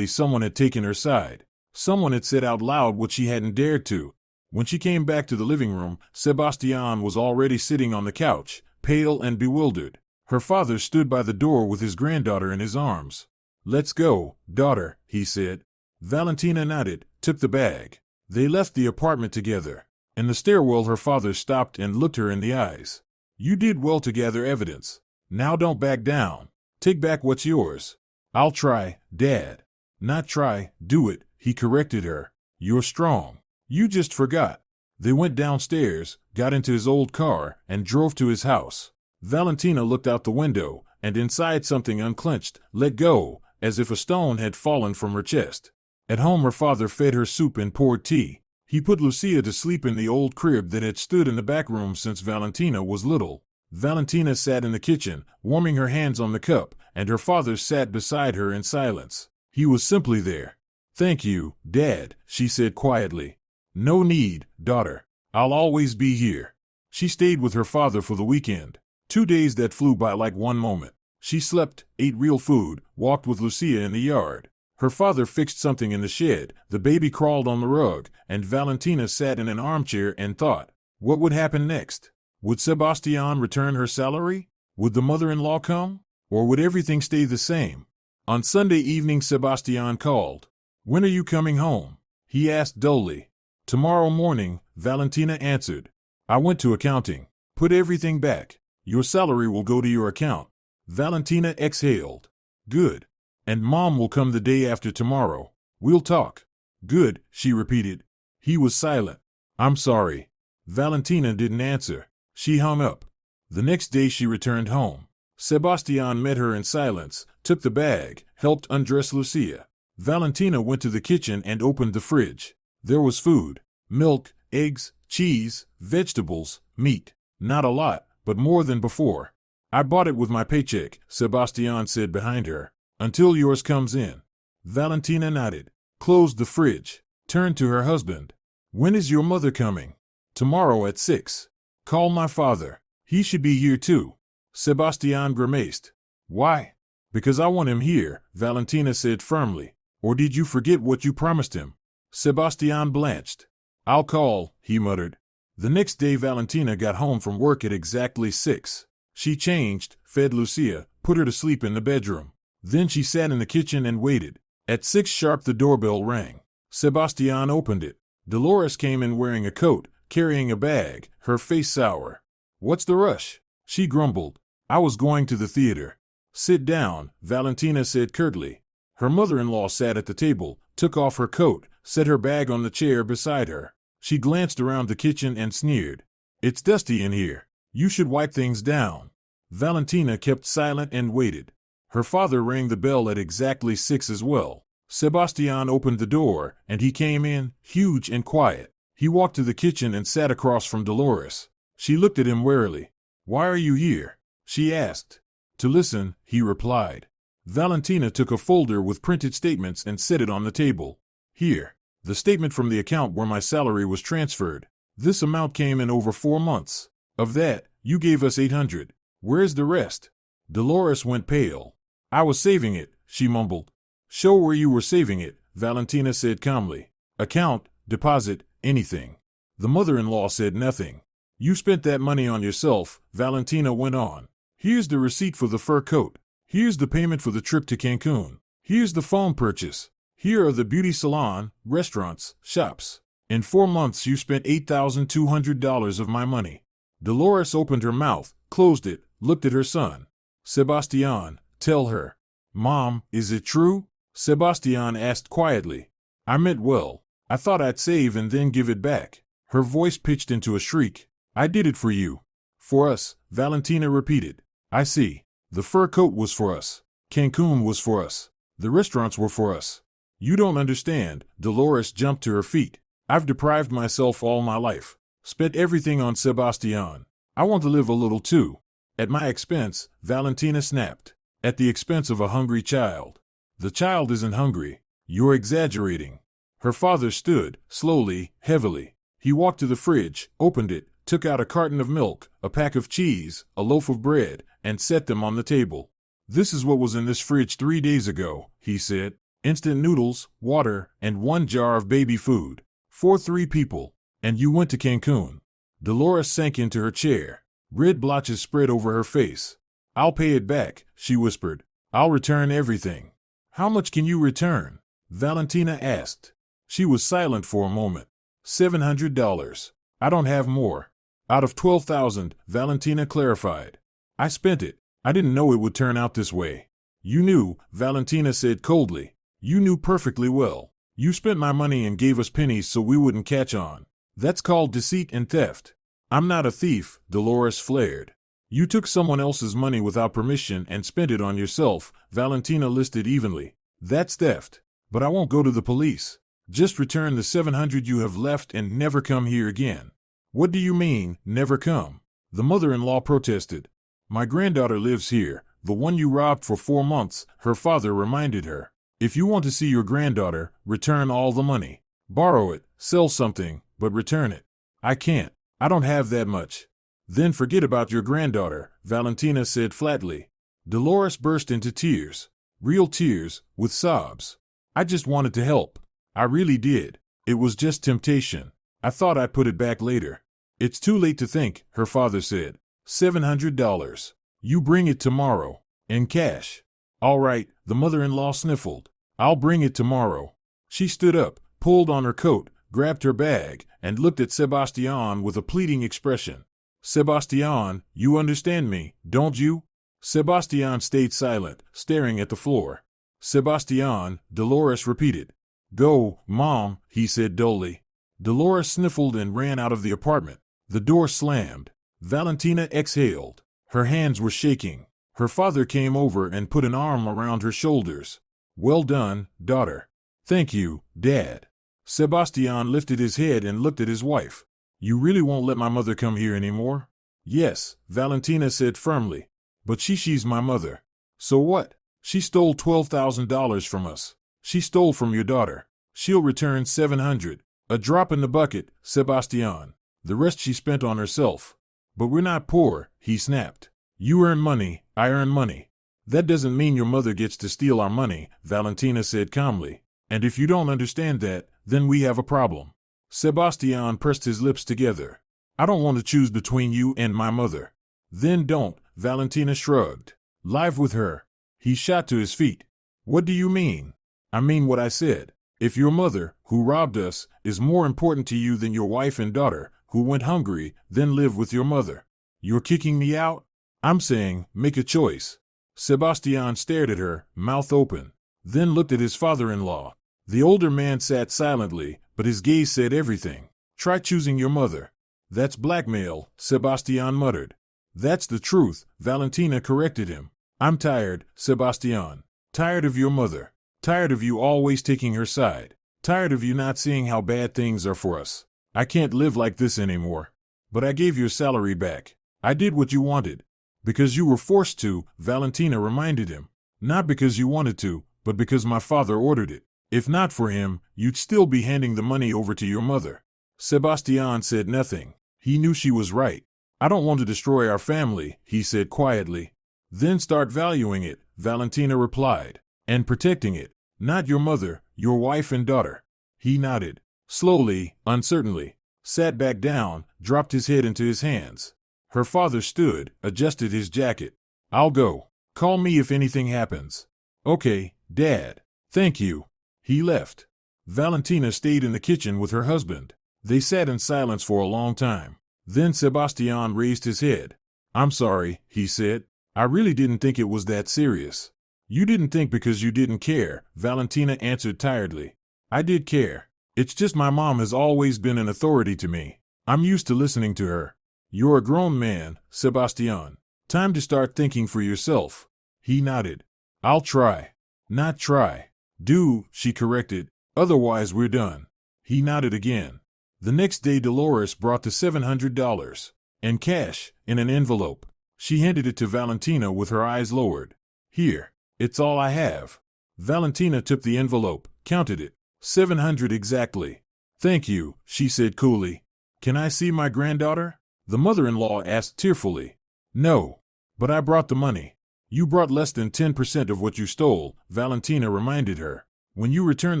someone had taken her side. Someone had said out loud what she hadn't dared to. When she came back to the living room, Sebastian was already sitting on the couch, pale and bewildered. Her father stood by the door with his granddaughter in his arms. Let's go, daughter, he said. Valentina nodded, took the bag. They left the apartment together. In the stairwell her father stopped and looked her in the eyes. You did well to gather evidence. Now don't back down. Take back what's yours. I'll try, Dad. Not try, do it, he corrected her. You're strong. You just forgot. They went downstairs, got into his old car, and drove to his house. Valentina looked out the window, and inside something unclenched, let go, as if a stone had fallen from her chest. At home her father fed her soup and poured tea. He put Lucia to sleep in the old crib that had stood in the back room since Valentina was little. Valentina sat in the kitchen, warming her hands on the cup, and her father sat beside her in silence. He was simply there. Thank you, Dad, she said quietly. No need, daughter. I'll always be here. She stayed with her father for the weekend. 2 days that flew by like one moment. She slept, ate real food, walked with Lucia in the yard. Her father fixed something in the shed, the baby crawled on the rug, and Valentina sat in an armchair and thought. What would happen next? Would Sebastian return her salary? Would the mother-in-law come? Or would everything stay the same? On Sunday evening, Sebastian called. "When are you coming home?" he asked dully. "Tomorrow morning," Valentina answered. "I went to accounting. Put everything back. Your salary will go to your account." Valentina exhaled. "Good. And Mom will come the day after tomorrow. We'll talk." "Good," she repeated. He was silent. "I'm sorry." Valentina didn't answer. She hung up. The next day she returned home. Sebastian met her in silence, took the bag, helped undress Lucia. Valentina went to the kitchen and opened the fridge. There was food: milk, eggs, cheese, vegetables, meat. Not a lot, but more than before. "I bought it with my paycheck," Sebastian said behind her. "Until yours comes in." Valentina nodded, closed the fridge, turned to her husband. "When is your mother coming?" "Tomorrow at 6. Call my father. He should be here too." Sebastian grimaced. "Why?" "Because I want him here," Valentina said firmly. "Or did you forget what you promised him?" Sebastian blanched. "I'll call," he muttered. The next day Valentina got home from work at exactly 6. She changed, fed Lucia, put her to sleep in the bedroom. Then she sat in the kitchen and waited. At 6 sharp the doorbell rang. Sebastian opened it. Dolores came in wearing a coat, carrying a bag, her face sour. "What's the rush?" she grumbled. "I was going to the theater." "Sit down," Valentina said curtly. Her mother-in-law sat at the table, took off her coat, set her bag on the chair beside her. She glanced around the kitchen and sneered. "It's dusty in here. You should wipe things down." Valentina kept silent and waited. Her father rang the bell at exactly 6 as well. Sebastian opened the door, and he came in, huge and quiet. He walked to the kitchen and sat across from Dolores. She looked at him warily. "Why are you here?" she asked. "To listen," he replied. Valentina took a folder with printed statements and set it on the table. "Here. The statement from the account where my salary was transferred. This amount came in over 4 months. Of that, you gave us 800. Where's the rest?" Dolores went pale. "I was saving it," she mumbled. "Show where you were saving it," Valentina said calmly. "Account, deposit, anything." The mother-in-law said nothing. "You spent that money on yourself," Valentina went on. "Here's the receipt for the fur coat. Here's the payment for the trip to Cancun. Here's the phone purchase. Here are the beauty salon, restaurants, shops. In 4 months you spent $8,200 of my money." Dolores opened her mouth, closed it, looked at her son. "Sebastian, tell her." "Mom, is it true?" Sebastian asked quietly. "I meant well. I thought I'd save and then give it back." Her voice pitched into a shriek. "I did it for you." "For us," Valentina repeated. "I see. The fur coat was for us. Cancun was for us. The restaurants were for us." "You don't understand." Dolores jumped to her feet. "I've deprived myself all my life. Spent everything on Sebastian. I want to live a little too." "At my expense," Valentina snapped. "At the expense of a hungry child." "The child isn't hungry. You're exaggerating." Her father stood, slowly, heavily. He walked to the fridge, opened it, took out a carton of milk, a pack of cheese, a loaf of bread, and set them on the table. "This is what was in this fridge 3 days ago," he said. "Instant noodles, water, and 1 jar of baby food. For 3 people. And you went to Cancun." Dolores sank into her chair. Red blotches spread over her face. "I'll pay it back," she whispered. "I'll return everything." "How much can you return?" Valentina asked. She was silent for a moment. $700. I don't have more." "Out of 12,000, Valentina clarified. "I spent it. I didn't know it would turn out this way." "You knew," Valentina said coldly. "You knew perfectly well. You spent my money and gave us pennies so we wouldn't catch on. That's called deceit and theft." "I'm not a thief," Dolores flared. "You took someone else's money without permission and spent it on yourself," Valentina listed evenly. "That's theft. But I won't go to the police. Just return the 700 you have left and never come here again." "What do you mean, never come?" The mother-in-law protested. "My granddaughter lives here, the one you robbed for 4 months," her father reminded her. "If you want to see your granddaughter, return all the money. Borrow it, sell something, but return it." "I can't. I don't have that much." "Then forget about your granddaughter," Valentina said flatly. Dolores burst into tears. Real tears, with sobs. "I just wanted to help. I really did. It was just temptation. I thought I'd put it back later." It's too late to think, her father said. $700. You bring it tomorrow. In cash. All right, the mother-in-law sniffled. I'll bring it tomorrow. She stood up, pulled on her coat, grabbed her bag, and looked at Sebastian with a pleading expression. Sebastian, you understand me, don't you? Sebastian stayed silent, staring at the floor. Sebastian, Dolores repeated. Go, Mom, he said dully. Dolores sniffled and ran out of the apartment. The door slammed. Valentina exhaled. Her hands were shaking. Her father came over and put an arm around her shoulders. Well done, daughter. Thank you, Dad. Sebastian lifted his head and looked at his wife. You really won't let my mother come here anymore? Yes, Valentina said firmly. But she's my mother. So what? She stole $12,000 from us. She stole from your daughter. She'll return $700. A drop in the bucket, Sebastian. The rest she spent on herself. But we're not poor, he snapped. You earn money, I earn money. That doesn't mean your mother gets to steal our money, Valentina said calmly. And if you don't understand that, then we have a problem. Sebastian pressed his lips together. I don't want to choose between you and my mother. Then don't, Valentina shrugged. Live with her. He shot to his feet. What do you mean? I mean what I said. If your mother, who robbed us, is more important to you than your wife and daughter, who went hungry, then live with your mother. You're kicking me out? I'm saying, make a choice. Sebastian stared at her, mouth open, then looked at his father-in-law. The older man sat silently, but his gaze said everything. Try choosing your mother. That's blackmail, Sebastian muttered. That's the truth, Valentina corrected him. I'm tired, Sebastian. Tired of your mother. Tired of you always taking her side. Tired of you not seeing how bad things are for us. I can't live like this anymore. But I gave your salary back. I did what you wanted. Because you were forced to, Valentina reminded him. Not because you wanted to, but because my father ordered it. If not for him, you'd still be handing the money over to your mother. Sebastian said nothing. He knew she was right. I don't want to destroy our family, he said quietly. Then start valuing it, Valentina replied. And protecting it. Not your mother, your wife and daughter. He nodded. Slowly, uncertainly. Sat back down, dropped his head into his hands. Her father stood, adjusted his jacket. I'll go. Call me if anything happens. Okay, Dad. Thank you. He left. Valentina stayed in the kitchen with her husband. They sat in silence for a long time. Then Sebastian raised his head. I'm sorry, he said. I really didn't think it was that serious. You didn't think because you didn't care, Valentina answered tiredly. I did care. It's just my mom has always been an authority to me. I'm used to listening to her. You're a grown man, Sebastian. Time to start thinking for yourself. He nodded. I'll try. Not try. Do, she corrected. Otherwise we're done. He nodded again. The next day Dolores brought the $700. In cash, in an envelope. She handed it to Valentina with her eyes lowered. Here. It's all I have. Valentina took the envelope, counted it. $700 exactly. Thank you, she said coolly. Can I see my granddaughter? The mother-in-law asked tearfully. No. But I brought the money. You brought less than 10% of what you stole, Valentina reminded her. When you return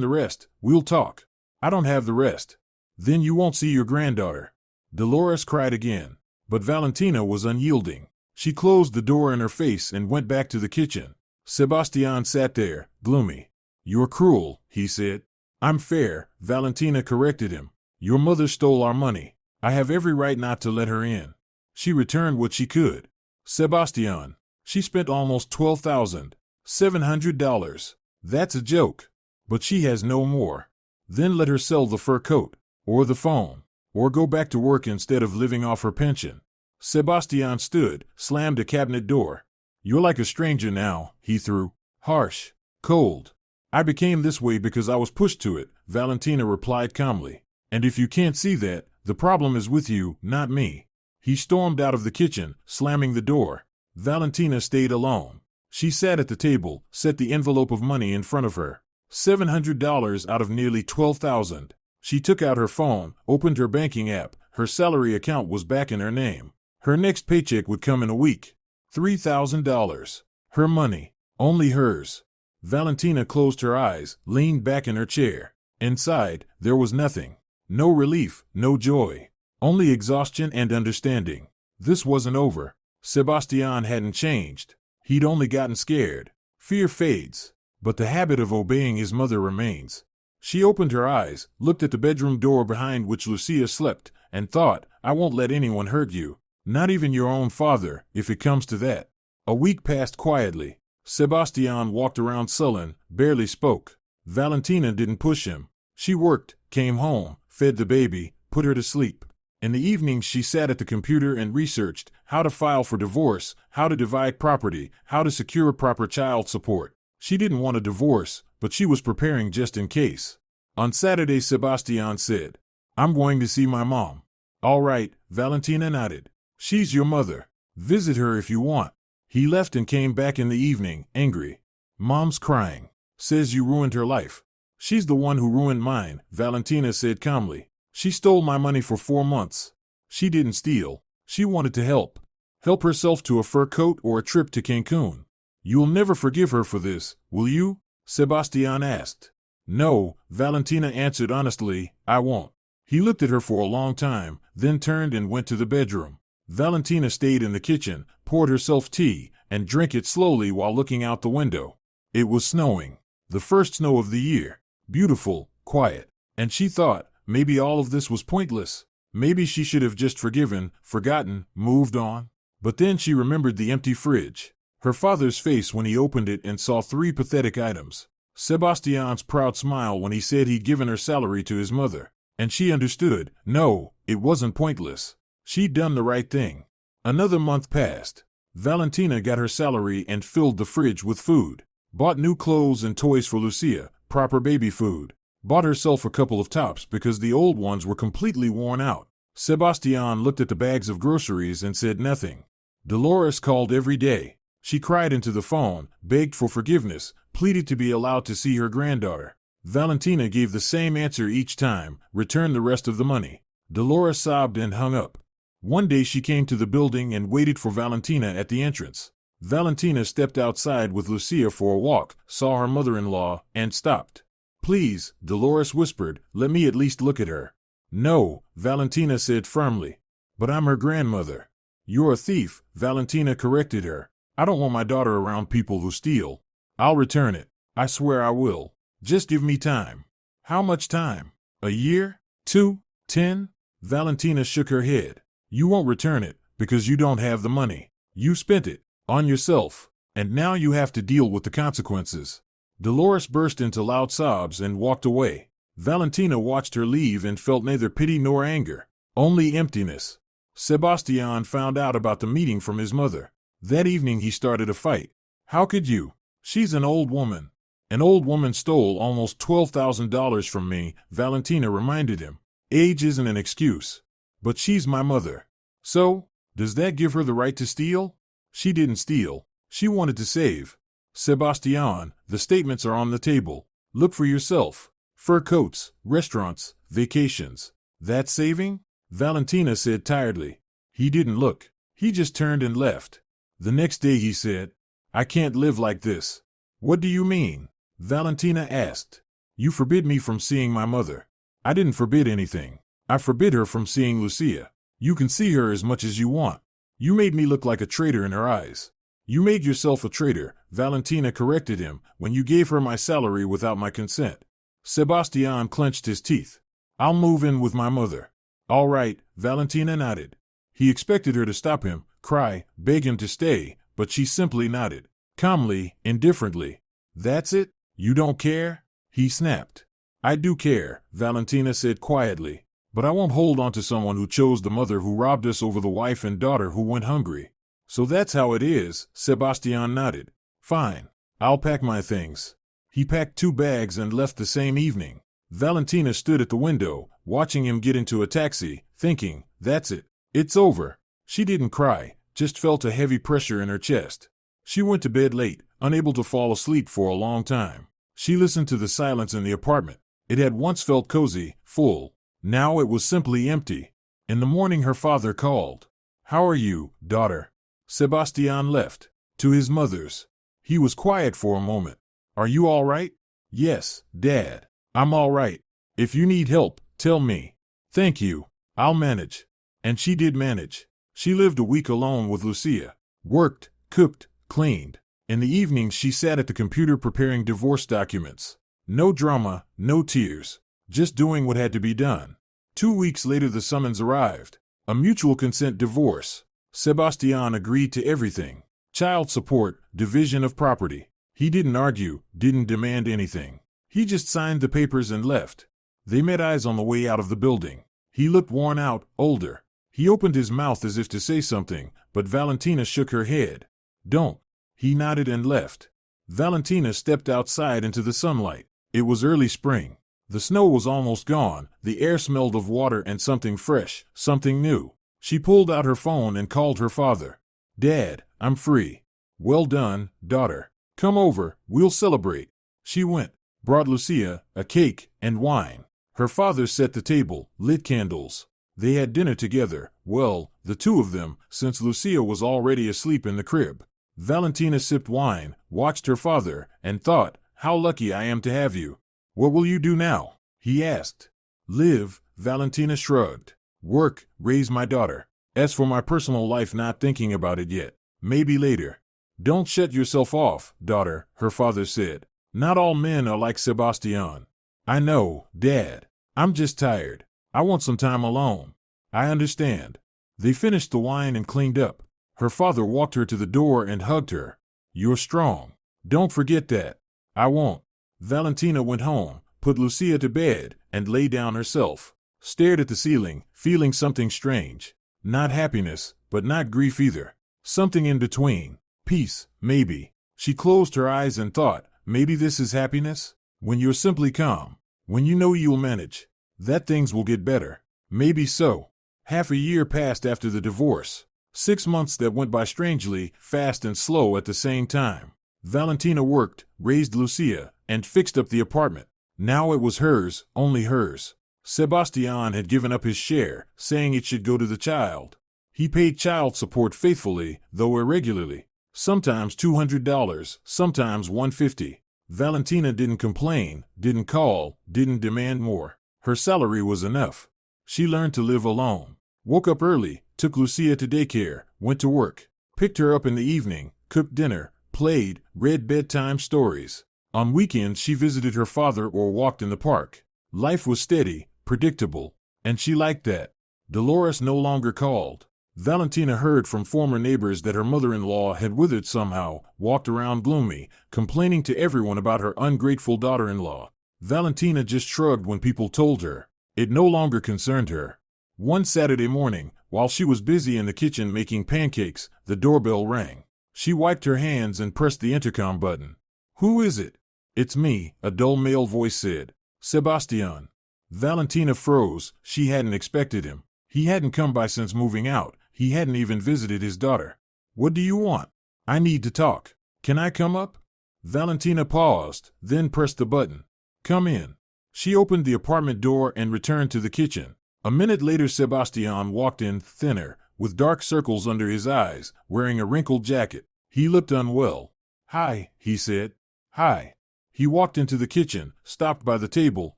the rest, we'll talk. I don't have the rest. Then you won't see your granddaughter. Dolores cried again. But Valentina was unyielding. She closed the door in her face and went back to the kitchen. Sebastian sat there, gloomy. You're cruel, he said. I'm fair, Valentina corrected him. Your mother stole our money. I have every right not to let her in. She returned what she could. Sebastian. She spent almost $12,700. That's a joke. But she has no more. Then let her sell the fur coat. Or the phone. Or go back to work instead of living off her pension. Sebastian stood, slammed a cabinet door. You're like a stranger now, he threw. Harsh. Cold. I became this way because I was pushed to it, Valentina replied calmly. And if you can't see that, the problem is with you, not me. He stormed out of the kitchen, slamming the door. Valentina stayed alone. She sat at the table, set the envelope of money in front of her. $700 out of nearly $12,000. She took out her phone, opened her banking app. Her salary account was back in her name. Her next paycheck would come in a week. $3,000. Her money. Only hers. Valentina closed her eyes, leaned back in her chair. Inside, there was nothing. No relief, no joy. Only exhaustion and understanding. This wasn't over. Sebastian hadn't changed. He'd only gotten scared. Fear fades, but the habit of obeying his mother remains. She opened her eyes, looked at the bedroom door behind which Lucia slept, and thought, I won't let anyone hurt you. Not even your own father, if it comes to that. A week passed quietly. Sebastian walked around sullen, barely spoke. Valentina didn't push him. She worked, came home, fed the baby, put her to sleep. In the evenings she sat at the computer and researched how to file for divorce, how to divide property, how to secure proper child support. She didn't want a divorce, but she was preparing just in case. On Saturday, Sebastian said, I'm going to see my mom. All right, Valentina nodded. She's your mother. Visit her if you want. He left and came back in the evening, angry. Mom's crying. Says you ruined her life. She's the one who ruined mine, Valentina said calmly. She stole my money for 4 months. She didn't steal. She wanted to help. Help herself to a fur coat or a trip to Cancun. You'll never forgive her for this, will you? Sebastian asked. No, Valentina answered honestly, I won't. He looked at her for a long time, then turned and went to the bedroom. Valentina stayed in the kitchen, poured herself tea, and drank it slowly while looking out the window. It was snowing. The first snow of the year. Beautiful, quiet. And she thought, maybe all of this was pointless. Maybe she should have just forgiven, forgotten, moved on. But then she remembered the empty fridge. Her father's face when he opened it and saw 3 pathetic items. Sebastian's proud smile when he said he'd given her salary to his mother. And she understood, no, it wasn't pointless. She'd done the right thing. Another month passed. Valentina got her salary and filled the fridge with food. Bought new clothes and toys for Lucia, proper baby food. Bought herself a couple of tops because the old ones were completely worn out. Sebastian looked at the bags of groceries and said nothing. Dolores called every day. She cried into the phone, begged for forgiveness, pleaded to be allowed to see her granddaughter. Valentina gave the same answer each time, returned the rest of the money. Dolores sobbed and hung up. One day she came to the building and waited for Valentina at the entrance. Valentina stepped outside with Lucia for a walk, saw her mother-in-law, and stopped. Please, Dolores whispered, let me at least look at her. No, Valentina said firmly. But I'm her grandmother. You're a thief, Valentina corrected her. I don't want my daughter around people who steal. I'll return it. I swear I will. Just give me time. How much time? A year? 2? 10? Valentina shook her head. You won't return it, because you don't have the money. You spent it. On yourself. And now you have to deal with the consequences. Dolores burst into loud sobs and walked away. Valentina watched her leave and felt neither pity nor anger. Only emptiness. Sebastian found out about the meeting from his mother. That evening he started a fight. How could you? She's an old woman. An old woman stole almost $12,000 from me, Valentina reminded him. Age isn't an excuse. But she's my mother. So, does that give her the right to steal? She didn't steal. She wanted to save. Sebastian, the statements are on the table. Look for yourself. Fur coats, restaurants, vacations. That saving? Valentina said tiredly. He didn't look. He just turned and left. The next day he said, I can't live like this. What do you mean? Valentina asked. You forbid me from seeing my mother. I didn't forbid anything. I forbid her from seeing Lucia. You can see her as much as you want. You made me look like a traitor in her eyes. You made yourself a traitor, Valentina corrected him, when you gave her my salary without my consent. Sebastian clenched his teeth. I'll move in with my mother. All right, Valentina nodded. He expected her to stop him, cry, beg him to stay, but she simply nodded. Calmly, indifferently. That's it? You don't care? He snapped. I do care, Valentina said quietly. But I won't hold on to someone who chose the mother who robbed us over the wife and daughter who went hungry. So that's how it is, Sebastian nodded. Fine. I'll pack my things. He packed 2 bags and left the same evening. Valentina stood at the window, watching him get into a taxi, thinking, that's it. It's over. She didn't cry, just felt a heavy pressure in her chest. She went to bed late, unable to fall asleep for a long time. She listened to the silence in the apartment. It had once felt cozy, full. Now it was simply empty. In the morning her father called. How are you, daughter? Sebastian left. To his mother's. He was quiet for a moment. Are you all right? Yes, Dad. I'm all right. If you need help, tell me. Thank you. I'll manage. And she did manage. She lived a week alone with Lucia. Worked, cooked, cleaned. In the evenings she sat at the computer preparing divorce documents. No drama, no tears. Just doing what had to be done. 2 weeks later the summons arrived. A mutual consent divorce. Sebastian agreed to everything. Child support, division of property. He didn't argue, didn't demand anything. He just signed the papers and left. They met eyes on the way out of the building. He looked worn out, older. He opened his mouth as if to say something, but Valentina shook her head. Don't. He nodded and left. Valentina stepped outside into the sunlight. It was early spring. The snow was almost gone, the air smelled of water and something fresh, something new. She pulled out her phone and called her father. Dad, I'm free. Well done, daughter. Come over, we'll celebrate. She went, brought Lucia a cake and wine. Her father set the table, lit candles. They had dinner together, well, the two of them, since Lucia was already asleep in the crib. Valentina sipped wine, watched her father, and thought, how lucky I am to have you. What will you do now? He asked. Live, Valentina shrugged. Work, raise my daughter. As for my personal life, not thinking about it yet. Maybe later. Don't shut yourself off, daughter, her father said. Not all men are like Sebastian. I know, Dad. I'm just tired. I want some time alone. I understand. They finished the wine and cleaned up. Her father walked her to the door and hugged her. You're strong. Don't forget that. I won't. Valentina went home, put Lucia to bed, and lay down herself. Stared at the ceiling, feeling something strange. Not happiness, but not grief either. Something in between. Peace, maybe. She closed her eyes and thought, maybe this is happiness? When you're simply calm. When you know you'll manage. That things will get better. Maybe so. Half a year passed after the divorce. 6 months that went by strangely, fast and slow at the same time. Valentina worked, raised Lucia, and fixed up the apartment. Now it was hers, only hers. Sebastian had given up his share, saying it should go to the child. He paid child support faithfully, though irregularly. Sometimes $200, sometimes $150. Valentina didn't complain, didn't call, didn't demand more. Her salary was enough. She learned to live alone. Woke up early, took Lucia to daycare, went to work, picked her up in the evening, cooked dinner, played, read bedtime stories. On weekends she visited her father or walked in the park. Life was steady, predictable, and she liked that. Dolores no longer called. Valentina heard from former neighbors that her mother-in-law had withered somehow, walked around gloomy, complaining to everyone about her ungrateful daughter-in-law. Valentina just shrugged when people told her. It no longer concerned her. One Saturday morning, while she was busy in the kitchen making pancakes, the doorbell rang. She wiped her hands and pressed the intercom button. Who is it? It's me, a dull male voice said. Sebastian. Valentina froze. She hadn't expected him. He hadn't come by since moving out. He hadn't even visited his daughter. What do you want? I need to talk. Can I come up? Valentina paused, then pressed the button. Come in. She opened the apartment door and returned to the kitchen. A minute later Sebastian walked in, thinner, with dark circles under his eyes, wearing a wrinkled jacket. He looked unwell. Hi, he said. Hi. He walked into the kitchen, stopped by the table,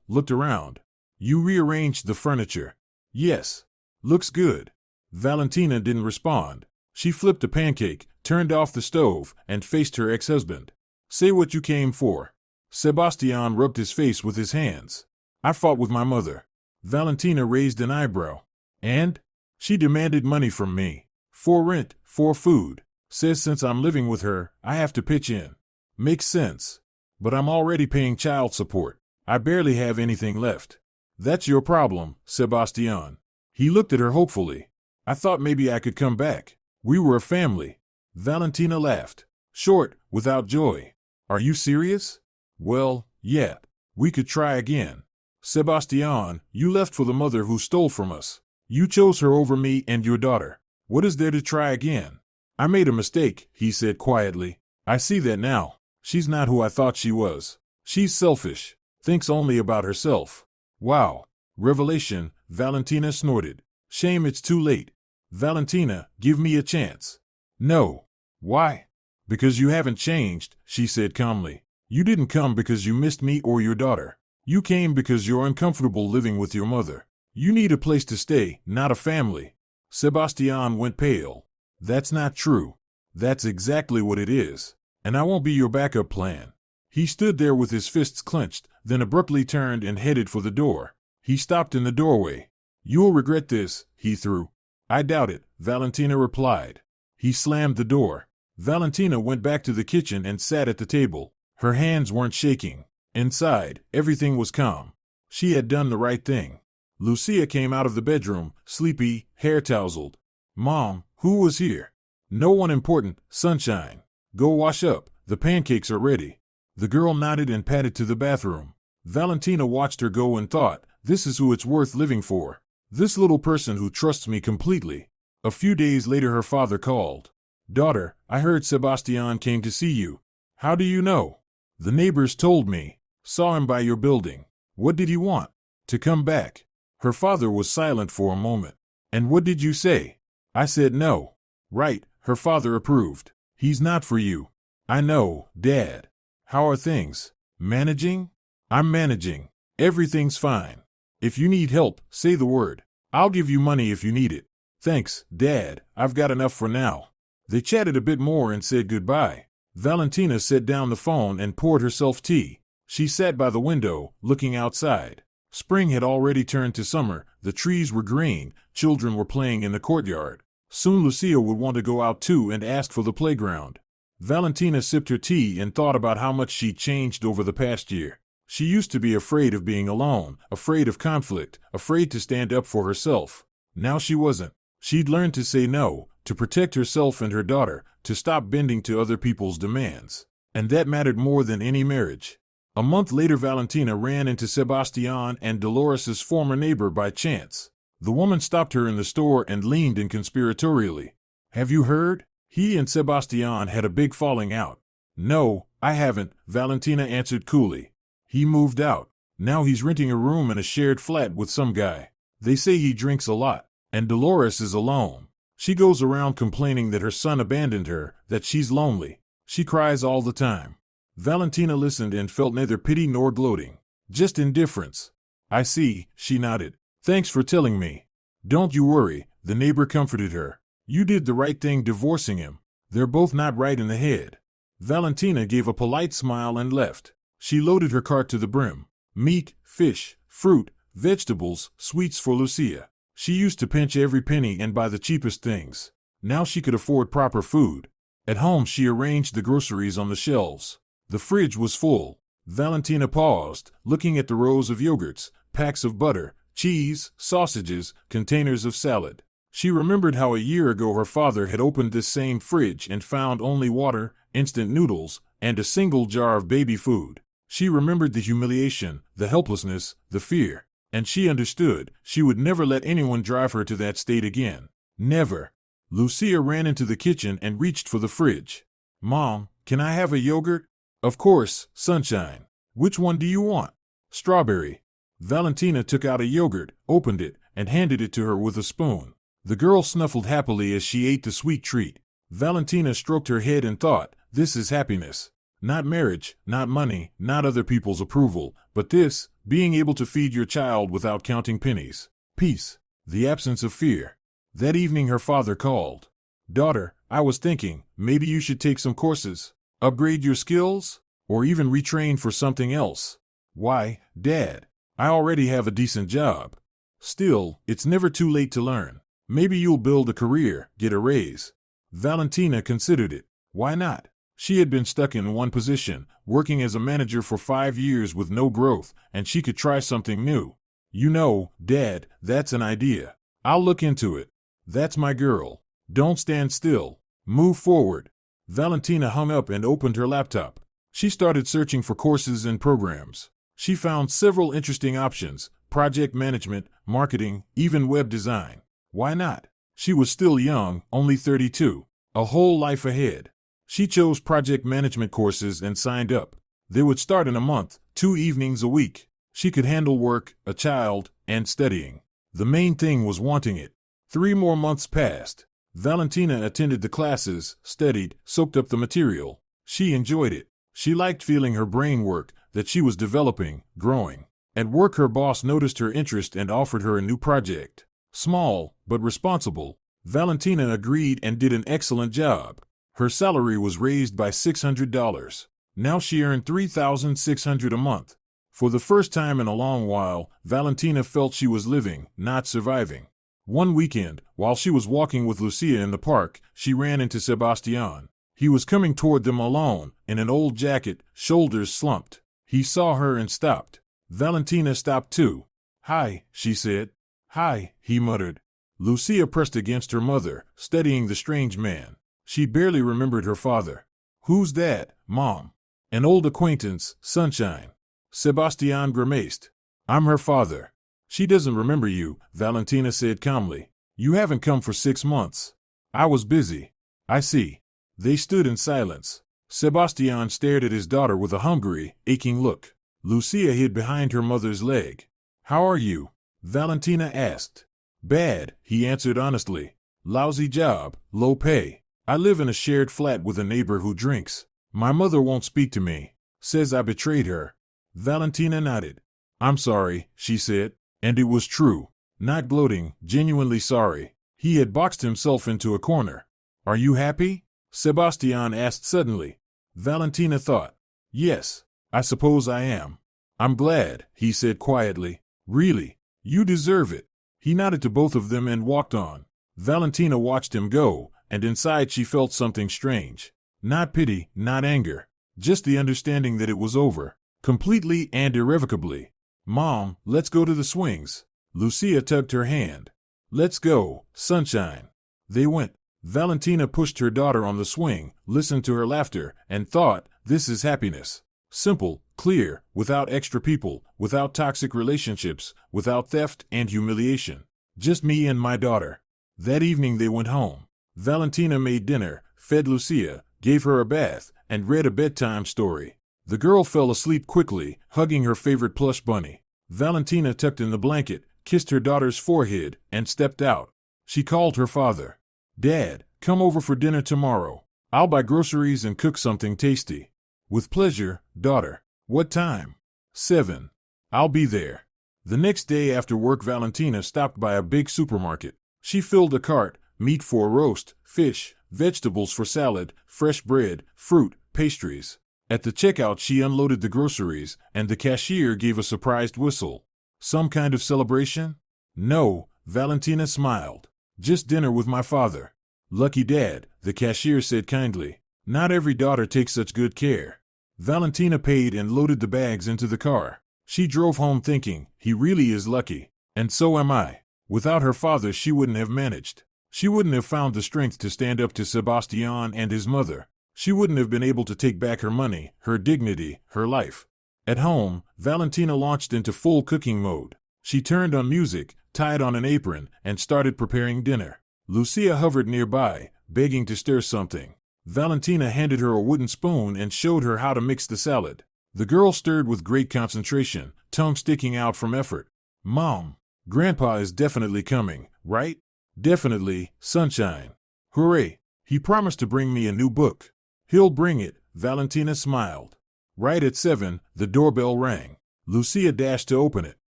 looked around. You rearranged the furniture. Yes. Looks good. Valentina didn't respond. She flipped a pancake, turned off the stove, and faced her ex-husband. Say what you came for. Sebastian rubbed his face with his hands. I fought with my mother. Valentina raised an eyebrow. And? She demanded money from me. For rent, for food. Says since I'm living with her, I have to pitch in. Makes sense. But I'm already paying child support. I barely have anything left. That's your problem, Sebastian. He looked at her hopefully. I thought maybe I could come back. We were a family. Valentina laughed. Short, without joy. Are you serious? Well, yeah. We could try again. Sebastian, you left for the mother who stole from us. You chose her over me and your daughter. What is there to try again? I made a mistake, he said quietly. I see that now. She's not who I thought she was. She's selfish. Thinks only about herself. Wow. Revelation, Valentina snorted. Shame it's too late. Valentina, give me a chance. No. Why? Because you haven't changed, she said calmly. You didn't come because you missed me or your daughter. You came because you're uncomfortable living with your mother. You need a place to stay, not a family. Sebastian went pale. That's not true. That's exactly what it is. And I won't be your backup plan. He stood there with his fists clenched, then abruptly turned and headed for the door. He stopped in the doorway. You'll regret this, he threw. I doubt it, Valentina replied. He slammed the door. Valentina went back to the kitchen and sat at the table. Her hands weren't shaking. Inside, everything was calm. She had done the right thing. Lucia came out of the bedroom, sleepy, hair tousled. Mom, who was here? No one important, sunshine. Go wash up, the pancakes are ready. The girl nodded and padded to the bathroom. Valentina watched her go and thought, this is who it's worth living for. This little person who trusts me completely. A few days later her father called. Daughter, I heard Sebastian came to see you. How do you know? The neighbors told me. Saw him by your building. What did he want? To come back. Her father was silent for a moment. And what did you say? I said no. Right, her father approved. He's not for you. I know, Dad. How are things? Managing? I'm managing. Everything's fine. If you need help, say the word. I'll give you money if you need it. Thanks, Dad, I've got enough for now. They chatted a bit more and said goodbye. Valentina set down the phone and poured herself tea. She sat by the window, looking outside. Spring had already turned to summer, the trees were green, children were playing in the courtyard. Soon Lucia would want to go out too and ask for the playground. Valentina sipped her tea and thought about how much she'd changed over the past year. She used to be afraid of being alone, afraid of conflict, afraid to stand up for herself. Now she wasn't. She'd learned to say no, to protect herself and her daughter, to stop bending to other people's demands. And that mattered more than any marriage. A month later Valentina ran into Sebastian and Dolores' former neighbor by chance. The woman stopped her in the store and leaned in conspiratorially. Have you heard? He and Sebastian had a big falling out. No, I haven't, Valentina answered coolly. He moved out. Now he's renting a room in a shared flat with some guy. They say he drinks a lot. And Dolores is alone. She goes around complaining that her son abandoned her, that she's lonely. She cries all the time. Valentina listened and felt neither pity nor gloating. Just indifference. I see, she nodded. Thanks for telling me. Don't you worry, the neighbor comforted her. You did the right thing divorcing him. They're both not right in the head. Valentina gave a polite smile and left. She loaded her cart to the brim. Meat, fish, fruit, vegetables, sweets for Lucia. She used to pinch every penny and buy the cheapest things. Now she could afford proper food. At home she arranged the groceries on the shelves. The fridge was full. Valentina paused, looking at the rows of yogurts, packs of butter, cheese, sausages, containers of salad. She remembered how a year ago her father had opened this same fridge and found only water, instant noodles, and a single jar of baby food. She remembered the humiliation, the helplessness, the fear. And she understood she would never let anyone drive her to that state again. Never. Lucia ran into the kitchen and reached for the fridge. Mom, can I have a yogurt? Of course, sunshine. Which one do you want? Strawberry. Valentina took out a yogurt, opened it, and handed it to her with a spoon. The girl snuffled happily as she ate the sweet treat. Valentina stroked her head and thought, this is happiness. Not marriage, not money, not other people's approval, but this, being able to feed your child without counting pennies. Peace. The absence of fear. That evening her father called. Daughter, I was thinking, maybe you should take some courses, upgrade your skills, or even retrain for something else. Why, Dad? I already have a decent job. Still, it's never too late to learn. Maybe you'll build a career, get a raise. Valentina considered it. Why not? She had been stuck in one position, working as a manager for 5 years with no growth, and she could try something new. You know, Dad, that's an idea. I'll look into it. That's my girl. Don't stand still. Move forward. Valentina hung up and opened her laptop. She started searching for courses and programs. She found several interesting options: project management, marketing, even web design. Why not? She was still young, only 32. A whole life ahead. She chose project management courses and signed up. They would start in a month, 2 evenings a week. She could handle work, a child, and studying. The main thing was wanting it. 3 more months passed. Valentina attended the classes, studied, soaked up the material. She enjoyed it. She liked feeling her brain work, that she was developing, growing. At work her boss noticed her interest and offered her a new project. Small, but responsible. Valentina agreed and did an excellent job. Her salary was raised by $600. Now she earned $3,600 a month. For the first time in a long while, Valentina felt she was living, not surviving. One weekend, while she was walking with Lucia in the park, she ran into Sebastian. He was coming toward them alone, in an old jacket, shoulders slumped. He saw her and stopped. Valentina stopped too. "Hi," she said. "Hi," he muttered. Lucia pressed against her mother, studying the strange man. She barely remembered her father. "Who's that, Mom?" "An old acquaintance, Sunshine." Sebastian grimaced. "I'm her father." "She doesn't remember you," Valentina said calmly. "You haven't come for 6 months." "I was busy." "I see." They stood in silence. Sebastian stared at his daughter with a hungry, aching look. Lucia hid behind her mother's leg. "How are you?" Valentina asked. "Bad," he answered honestly. "Lousy job, low pay. I live in a shared flat with a neighbor who drinks. My mother won't speak to me. Says I betrayed her." Valentina nodded. "I'm sorry," she said. And it was true. Not gloating, genuinely sorry. He had boxed himself into a corner. "Are you happy?" Sebastian asked suddenly. Valentina thought. "Yes, I suppose I am." "I'm glad," he said quietly. "Really? You deserve it." He nodded to both of them and walked on. Valentina watched him go, and inside she felt something strange. Not pity, not anger. Just the understanding that it was over. Completely and irrevocably. "Mom, let's go to the swings." Lucia tugged her hand. "Let's go, Sunshine." They went. Valentina pushed her daughter on the swing, listened to her laughter, and thought, this is happiness. Simple, clear, without extra people, without toxic relationships, without theft and humiliation. Just me and my daughter. That evening they went home. Valentina made dinner, fed Lucia, gave her a bath, and read a bedtime story. The girl fell asleep quickly, hugging her favorite plush bunny. Valentina tucked in the blanket, kissed her daughter's forehead, and stepped out. She called her father. "Dad, come over for dinner tomorrow. I'll buy groceries and cook something tasty." "With pleasure, daughter." "What time?" 7. "I'll be there." The next day after work, Valentina stopped by a big supermarket. She filled a cart, meat for roast, fish, vegetables for salad, fresh bread, fruit, pastries. At the checkout she unloaded the groceries, and the cashier gave a surprised whistle. "Some kind of celebration?" "No," Valentina smiled. "Just dinner with my father." "Lucky dad," the cashier said kindly. "Not every daughter takes such good care." Valentina paid and loaded the bags into the car. She drove home thinking, he really is lucky. And so am I. Without her father she wouldn't have managed. She wouldn't have found the strength to stand up to Sebastian and his mother. She wouldn't have been able to take back her money, her dignity, her life. At home, Valentina launched into full cooking mode. She turned on music, tied on an apron, and started preparing dinner. Lucia hovered nearby, begging to stir something. Valentina handed her a wooden spoon and showed her how to mix the salad. The girl stirred with great concentration, tongue sticking out from effort. "Mom, Grandpa is definitely coming, right?" "Definitely, Sunshine." "Hooray. He promised to bring me a new book." "He'll bring it," Valentina smiled. Right at 7, the doorbell rang. Lucia dashed to open it.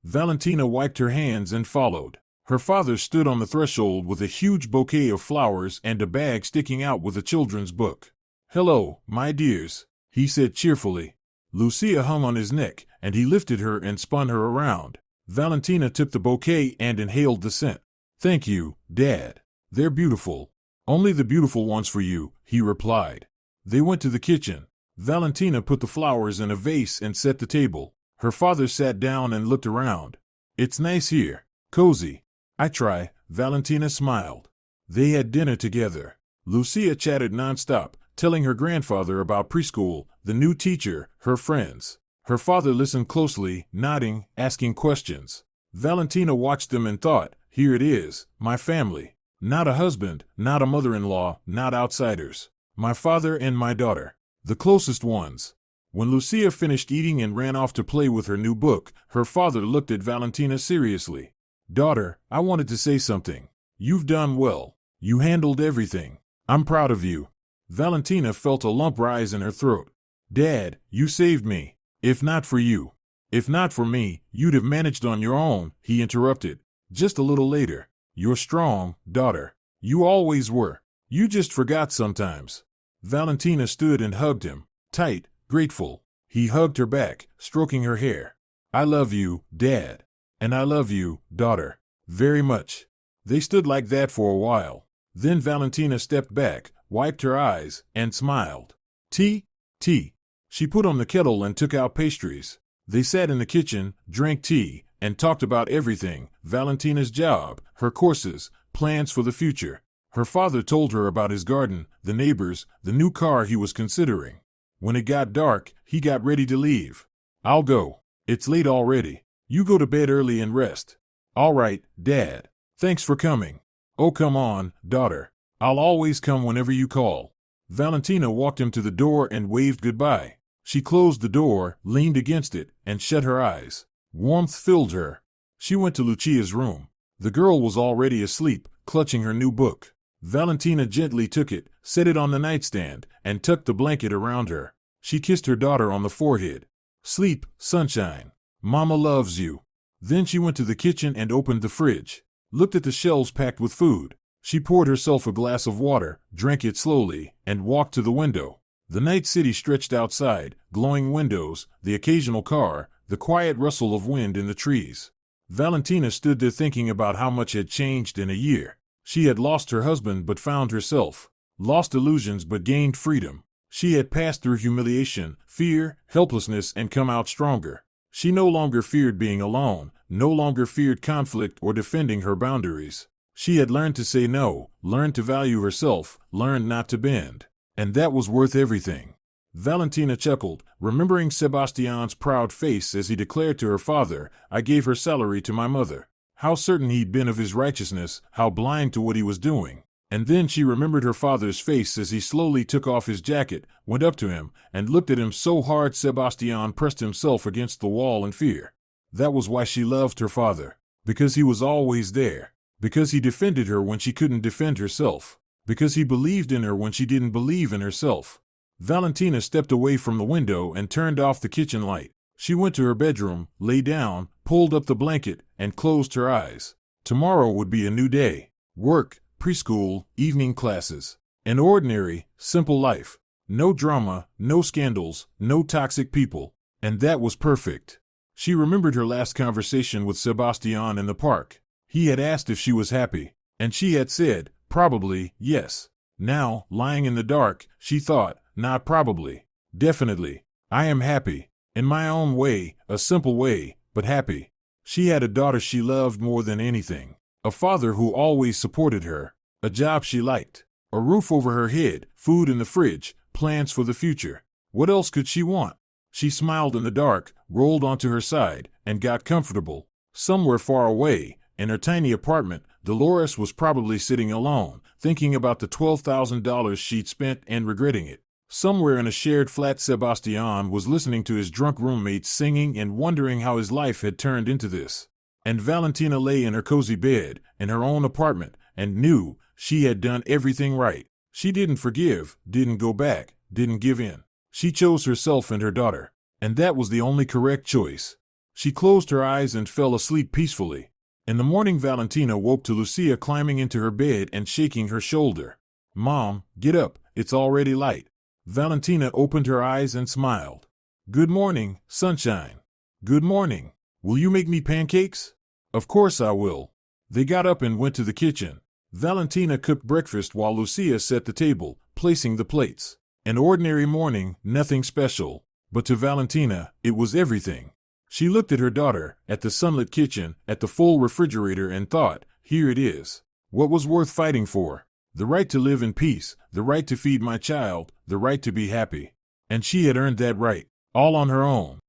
Valentina wiped her hands and followed. Her father stood on the threshold with a huge bouquet of flowers and a bag sticking out with a children's book. "Hello, my dears," he said cheerfully. Lucia hung on his neck, and he lifted her and spun her around. Valentina took the bouquet and inhaled the scent. "Thank you, Dad. They're beautiful." "Only the beautiful ones for you," he replied. They went to the kitchen. Valentina put the flowers in a vase and set the table. Her father sat down and looked around. "It's nice here. Cozy." "I try," Valentina smiled. They had dinner together. Lucia chatted nonstop, telling her grandfather about preschool, the new teacher, her friends. Her father listened closely, nodding, asking questions. Valentina watched them and thought, here it is, my family. Not a husband, not a mother-in-law, not outsiders. My father and my daughter. The closest ones. When Lucia finished eating and ran off to play with her new book, her father looked at Valentina seriously. "Daughter, I wanted to say something. You've done well. You handled everything. I'm proud of you." Valentina felt a lump rise in her throat. "Dad, you saved me. If not for you. If not for me, you'd have managed on your own," he interrupted. Just a little later. You're strong, daughter. You always were. You just forgot sometimes. Valentina stood and hugged him, tight, grateful. He hugged her back, stroking her hair. I love you, Dad. And I love you, daughter. Very much. They stood like that for a while. Then Valentina stepped back, wiped her eyes, and smiled. Tea? Tea. She put on the kettle and took out pastries. They sat in the kitchen, drank tea, and talked about everything: Valentina's job, her courses, plans for the future. Her father told her about his garden, the neighbors, the new car he was considering. When it got dark, he got ready to leave. I'll go. It's late already. You go to bed early and rest. All right, Dad. Thanks for coming. Oh, come on, daughter. I'll always come whenever you call. Valentina walked him to the door and waved goodbye. She closed the door, leaned against it, and shut her eyes. Warmth filled her. She went to Lucia's room. The girl was already asleep, clutching her new book. Valentina gently took it, set it on the nightstand, and tucked the blanket around her. She kissed her daughter on the forehead. Sleep, sunshine. Mama loves you. Then she went to the kitchen and opened the fridge. Looked at the shelves packed with food. She poured herself a glass of water, drank it slowly, and walked to the window. The night city stretched outside, glowing windows, the occasional car, the quiet rustle of wind in the trees. Valentina stood there thinking about how much had changed in a year. She had lost her husband but found herself, lost illusions but gained freedom. She had passed through humiliation, fear, helplessness, and come out stronger. She no longer feared being alone, no longer feared conflict or defending her boundaries. She had learned to say no, learned to value herself, learned not to bend. And that was worth everything. Valentina chuckled, remembering Sebastian's proud face as he declared to her father, I gave her salary to my mother. How certain he'd been of his righteousness, how blind to what he was doing. And then she remembered her father's face as he slowly took off his jacket, went up to him, and looked at him so hard Sebastian pressed himself against the wall in fear. That was why she loved her father. Because he was always there. Because he defended her when she couldn't defend herself. Because he believed in her when she didn't believe in herself. Valentina stepped away from the window and turned off the kitchen light. She went to her bedroom, lay down, pulled up the blanket, and closed her eyes. Tomorrow would be a new day. Work, preschool, evening classes. An ordinary, simple life. No drama, no scandals, no toxic people. And that was perfect. She remembered her last conversation with Sebastian in the park. He had asked if she was happy, and she had said, probably, yes. Now, lying in the dark, she thought, not probably. Definitely. I am happy. In my own way, a simple way, but happy. She had a daughter she loved more than anything. A father who always supported her. A job she liked. A roof over her head, food in the fridge, plans for the future. What else could she want? She smiled in the dark, rolled onto her side, and got comfortable. Somewhere far away, in her tiny apartment, Dolores was probably sitting alone, thinking about the $12,000 she'd spent and regretting it. Somewhere in a shared flat, Sebastian was listening to his drunk roommates singing and wondering how his life had turned into this. And Valentina lay in her cozy bed, in her own apartment, and knew she had done everything right. She didn't forgive, didn't go back, didn't give in. She chose herself and her daughter. And that was the only correct choice. She closed her eyes and fell asleep peacefully. In the morning, Valentina woke to Lucia climbing into her bed and shaking her shoulder. Mom, get up, it's already light. Valentina opened her eyes and smiled. Good morning, sunshine. Good morning. Will you make me pancakes? Of course I will. They got up and went to the kitchen. Valentina cooked breakfast while Lucia set the table, placing the plates. An ordinary morning, nothing special. But to Valentina, it was everything. She looked at her daughter, at the sunlit kitchen, at the full refrigerator, and thought, here it is. What was worth fighting for? The right to live in peace, the right to feed my child, the right to be happy. And she had earned that right, all on her own.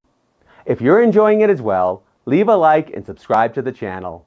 If you're enjoying it as well, leave a like and subscribe to the channel.